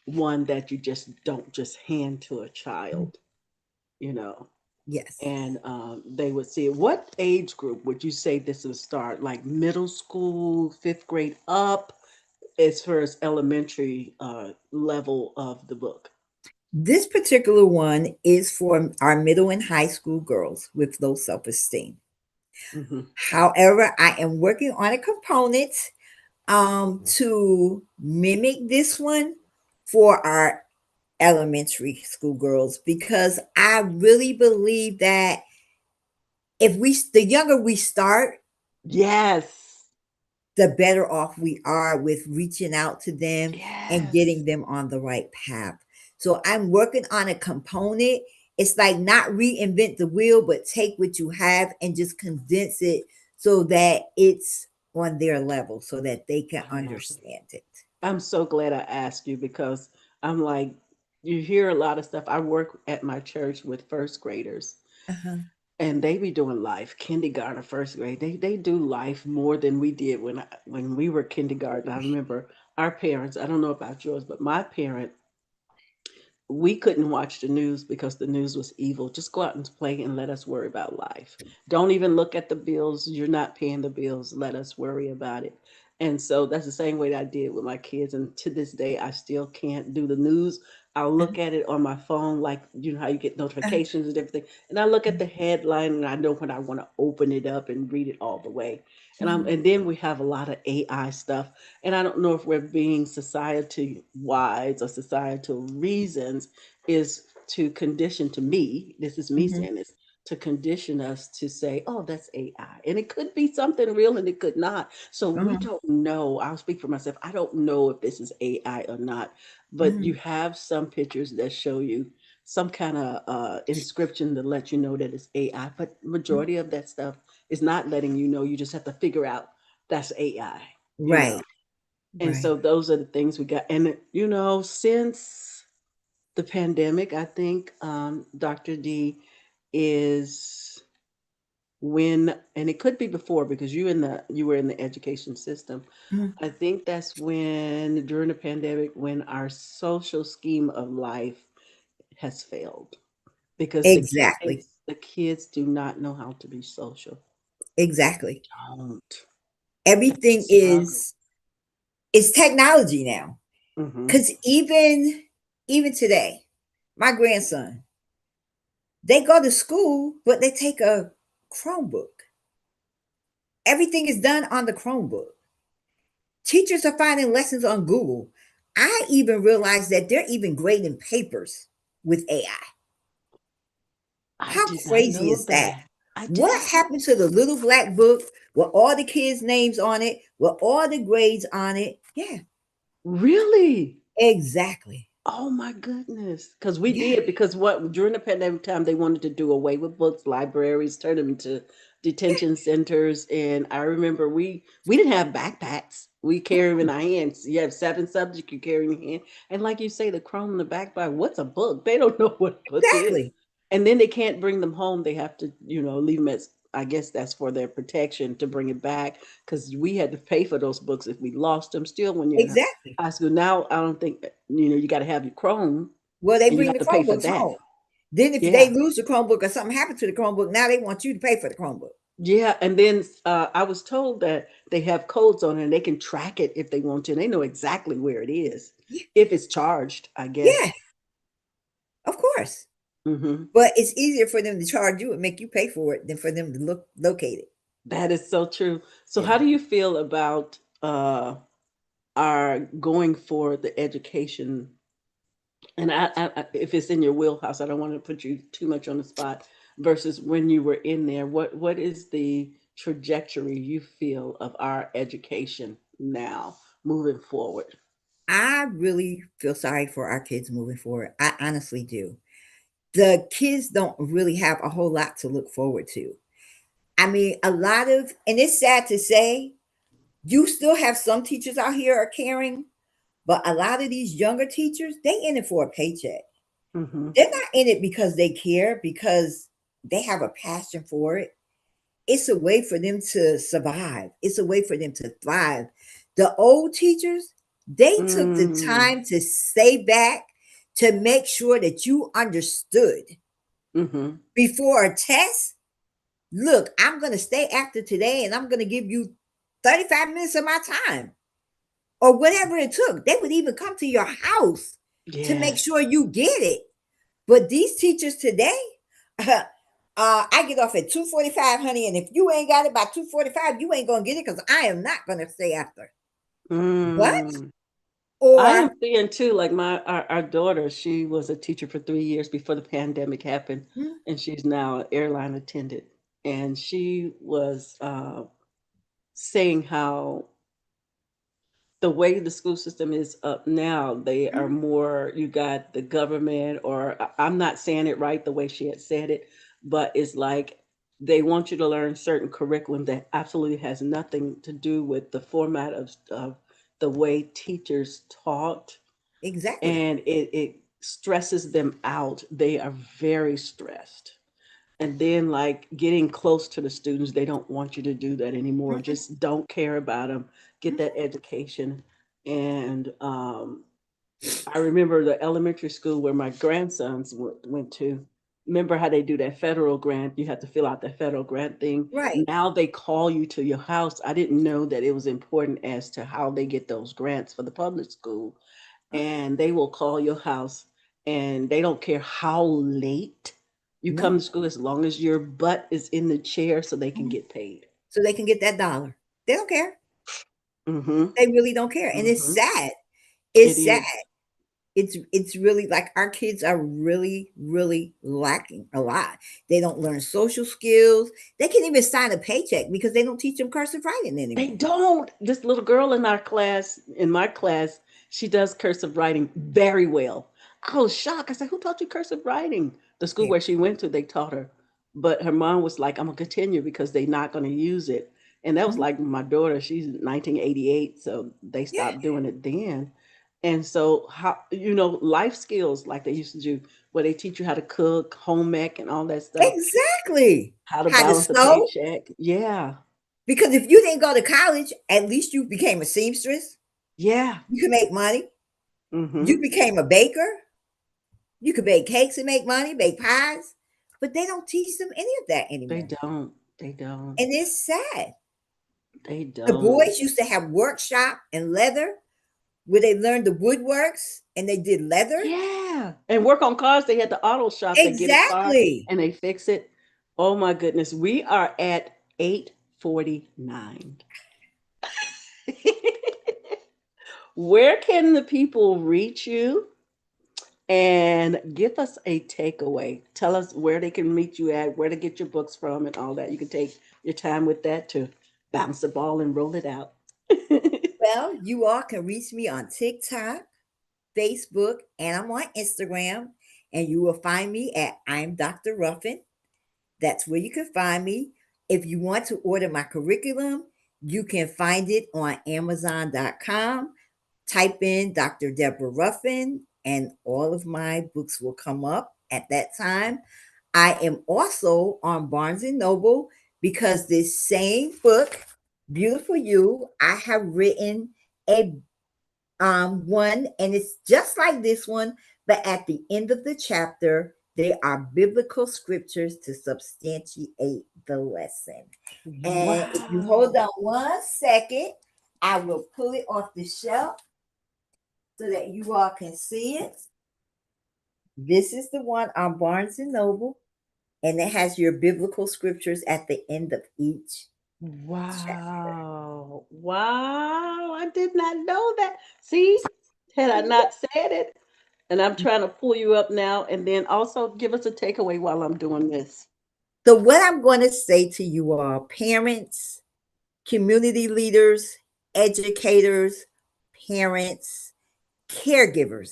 one that you just don't just hand to a child, you know Yes. and they would see it. What age group would you say this would start? Like middle school, fifth grade up, as far as elementary level of the book? This particular one is for our middle and high school girls with low self esteem. Hmm. However, I am working on a component to mimic this one for our elementary school girls, because I really believe that if the younger we start, Yes, the better off we are with reaching out to them and yes. getting them on the right path. So I'm working on a component. It's like not reinvent the wheel, but take what you have and just condense it so that it's on their level so that they can I love it. understand it. I'm so glad I asked you because I'm like, you hear a lot of stuff. I work at my church with first graders, Uh-huh. and they be doing life kindergarten, first grade. They do life more than we did when we were kindergarten. I remember our parents. I don't know about yours, but my parent, we couldn't watch the news because the news was evil. Just go out and play and let us worry about life. Don't even look at the bills. You're not paying the bills. Let us worry about it. And so that's the same way that I did with my kids. And to this day, I still can't do the news. I'll look at it on my phone, like you know how you get notifications and everything. And I look at the headline, and I know when I want to open it up and read it all the way. And then we have a lot of AI stuff, and I don't know if we're being society wise or societal reasons is to condition to me, this is me Mhm. saying this, to condition us to say, oh, that's AI. And it could be something real and it could not. So we Uh-huh. don't know. I'll speak for myself. I don't know if this is AI or not, but you Mhm. have some pictures that show you some kind of inscription to let you know that it's AI. But Mhm. majority of that stuff is not letting you know. You just have to figure out that's AI, you know. Right. And Right. so those are the things we got. And, you know, since the pandemic, I think Dr. D is when, and it could be before because you were in the education system. Mhm. I think that's when during the pandemic when our social scheme of life has failed because Exactly. the kids do not know how to be social. Exactly. Don't. That's the Everything struggle. is technology now. Mm-hmm. Cause even today, my grandson, they go to school, but they take a Chromebook. Everything is done on the Chromebook. Teachers are finding lessons on Google. I even realized that they're even grading papers with AI. I How did not crazy know is that? that. I did What not know happened to that. the little black book with all the kids' names on it, with all the grades on it? Yeah, Really? exactly. Oh my goodness. Because we Yeah, did, because what during the pandemic time they wanted to do away with books, libraries, turn them into yeah. detention centers. And I remember we didn't have backpacks. We carry them in our hands. You have 7 subjects you carry in your hand. And like you say, the chrome in the backpack, what's a book? They don't know what a book is. Exactly. And then they can't bring them home. They have to, leave them as I guess that's for their protection to bring it back because we had to pay for those books if we lost them. Still, when you're in Exactly. high school now, I don't think you got to have your Chrome, Well, they and you bring have the to pay for Chromebooks that. home. Then if they Yeah, lose the Chromebook or something happened to the Chromebook, now they want you to pay for the Chromebook. yeah. And then I was told that they have codes on it, and they can track it if they want to. And they know exactly where it is Yeah, if it's charged, I yeah, guess. of course. Hmm. But it's easier for them to charge you and make you pay for it than for them to locate it. That is so true. So, Yeah. how do you feel about our going for the education? And if it's in your wheelhouse, I don't want to put you too much on the spot. Versus when you were in there, what is the trajectory you feel of our education now moving forward? I really feel sorry for our kids moving forward. I honestly do. The kids don't really have a whole lot to look forward to. I mean, a lot of, and it's sad to say, you still have some teachers out here are caring, but a lot of these younger teachers, they in it for a paycheck. Mm-hmm. They're not in it because they care, because they have a passion for it. It's a way for them to survive. It's a way for them to thrive. The old teachers, they took the Mm. time to stay back to make sure that you understood Mm-hmm. before a test. Look, I'm going to stay after today and I'm going to give you 35 minutes of my time or whatever it took. They would even come to your house to make Yes. sure you get it. But these teachers today, I get off at 2:45, honey, and if you ain't got it by 2:45, you ain't gonna get it because I am not gonna stay after. What? Mm. I am Or seeing too, like our daughter, she was a teacher for 3 years before the pandemic happened, hmm, and she's now an airline attendant. And she was saying how the way the school system is up now, they are hmm, more, you got the government, or I'm not saying it right the way she had said it, but it's like they want you to learn certain curriculum that absolutely has nothing to do with the format of the way teachers taught, exactly. and it stresses them out. They are very stressed. And then, like, getting close to the students, they don't want you to do that anymore. Mhm, Just don't care about them. Get that mhm. education. And I remember the elementary school where my grandsons went to. Remember how they do that federal grant? You have to fill out that federal grant thing. Right. Now they call you to your house. I didn't know that it was important as to how they get those grants for the public school. Okay. And they will call your house, and they don't care how late you come No. to school as long as your butt is in the chair so they can Mhm. get paid. So they can get that dollar. They don't care. Mm-hmm. They really don't care, and it's Mm-hmm. sad. It It's sad. is. It's really like our kids are really, really lacking a lot. They don't learn social skills. They can't even sign a paycheck because they don't teach them cursive writing They anymore. don't. This little girl in our class, in my class, she does cursive writing very well. I was shocked. I said, "Who taught you cursive writing?" The school Yeah. where she went to, they taught her. But her mom was like, "I'm gonna continue because they're not gonna use it." And that was Mhm. like my daughter. She's 1988, so they Yeah, stopped doing it then. And so, how life skills like they used to do, where they teach you how to cook, home ec, and all that stuff, exactly. how to How to balance a sew, paycheck. Yeah, because if you didn't go to college, at least you became a seamstress. yeah. You could make money. Mm-hmm. You became a baker. You could bake cakes and make money, bake pies, but they don't teach them any of that They anymore. don't. They don't. And it's sad. They The don't. boys used to have workshop and leather where they learned the woodworks and they did leather. Yeah. And work on cars. They had the auto shop. They get a car Exactly. and they fix it. Oh my goodness. We are at 8:49. Where can the people reach you and give us a takeaway? Tell us where they can meet you at, where to get your books from, and all that. You can take your time with that to bounce the ball and roll it out. Well, you all can reach me on TikTok, Facebook, and I'm on Instagram. And you will find me at I'm Dr. Ruffin. That's where you can find me. If you want to order my curriculum, you can find it on Amazon.com. Type in Dr. Deborah Ruffin, and all of my books will come up at that time. I am also on Barnes and Noble because this same book, Beautiful You, I have written a one, and it's just like this one, but at the end of the chapter, there are biblical scriptures to substantiate the lesson. And if you hold Wow. on 1 second, I will pull it off the shelf so that you all can see it. This is the one on Barnes and Noble, and it has your biblical scriptures at the end of each chapter. Wow. Wow. I did not know that. See, had I not said it, and I'm trying to pull you up now, and then also give us a takeaway while I'm doing this. So, what I'm going to say to you all, parents, community leaders, educators, parents, caregivers,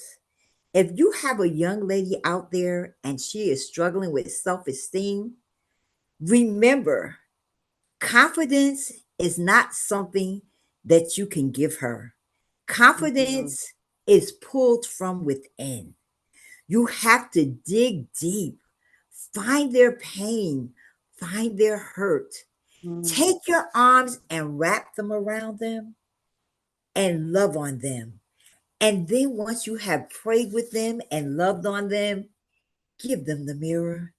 if you have a young lady out there and she is struggling with self esteem, remember, confidence is not something that you can give her. Mhm. Confidence is pulled from within. You have to dig deep, find their pain, find their hurt. Mm. Take your arms and wrap them around them and love on them. And then once you have prayed with them and loved on them, give them the mirror.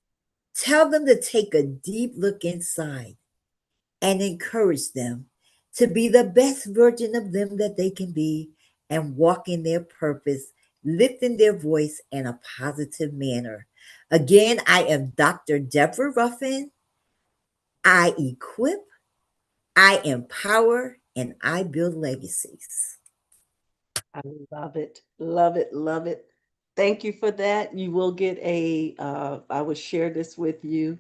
Tell them to take a deep look inside and encourage them to be the best version of them that they can be and walk in their purpose, lifting their voice in a positive manner. Again, I am Dr. Deborah Ruffin. I equip, I empower, and I build legacies. I love it. Love it. Love it. Thank you for that. You will get I will share this with you.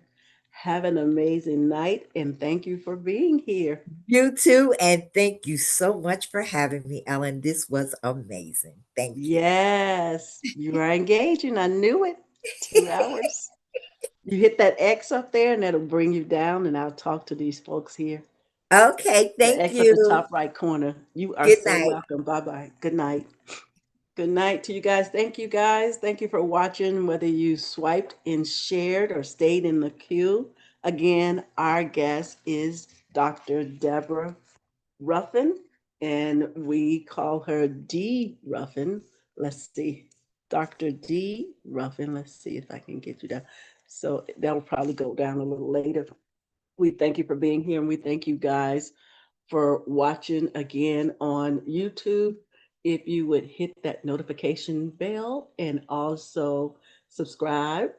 Have an amazing night and thank you for being here. You too, and thank you so much for having me, Ellen. This was amazing. Thank you. Yes, you are engaging. I knew it. 2 hours. You hit that X up there and that'll bring you down and I'll talk to these folks here. Okay, The thank X at the you. top right corner. You are Good so night. welcome. Bye bye. Good night. Good night to you guys. Thank you guys. Thank you for watching, whether you swiped and shared or stayed in the queue. Again, our guest is Dr. Deborah Ruffin, and we call her D Ruffin. Let's see. Dr. D Ruffin. Let's see if I can get you down. So that'll probably go down a little later. We thank you for being here, and we thank you guys for watching again on YouTube. If you would hit that notification bell and also subscribe.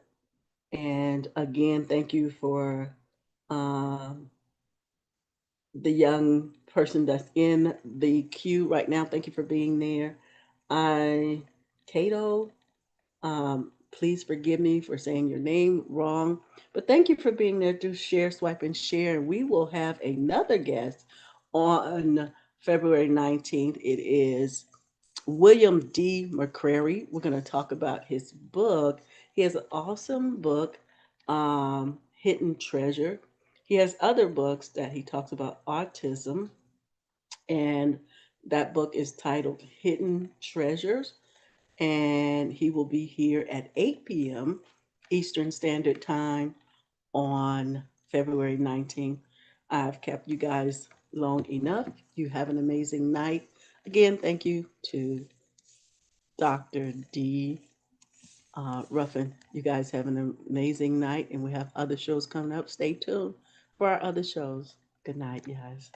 And again, thank you for um, the young person that's in the queue right now. Thank you for being there. Cato, please forgive me for saying your name wrong, but thank you for being there. Do share, swipe, and share. And we will have another guest on February 19th. It is William D. McCrary. We're going to talk about his book. He has an awesome book, Hidden Treasure. He has other books that he talks about autism, and that book is titled Hidden Treasures. And he will be here at 8 p.m. Eastern Standard Time on February 19th. I've kept you guys long enough. You have an amazing night. Again, thank you to Dr. D. Ruffin. You guys have an amazing night, and we have other shows coming up. Stay tuned for our other shows. Good night, you guys.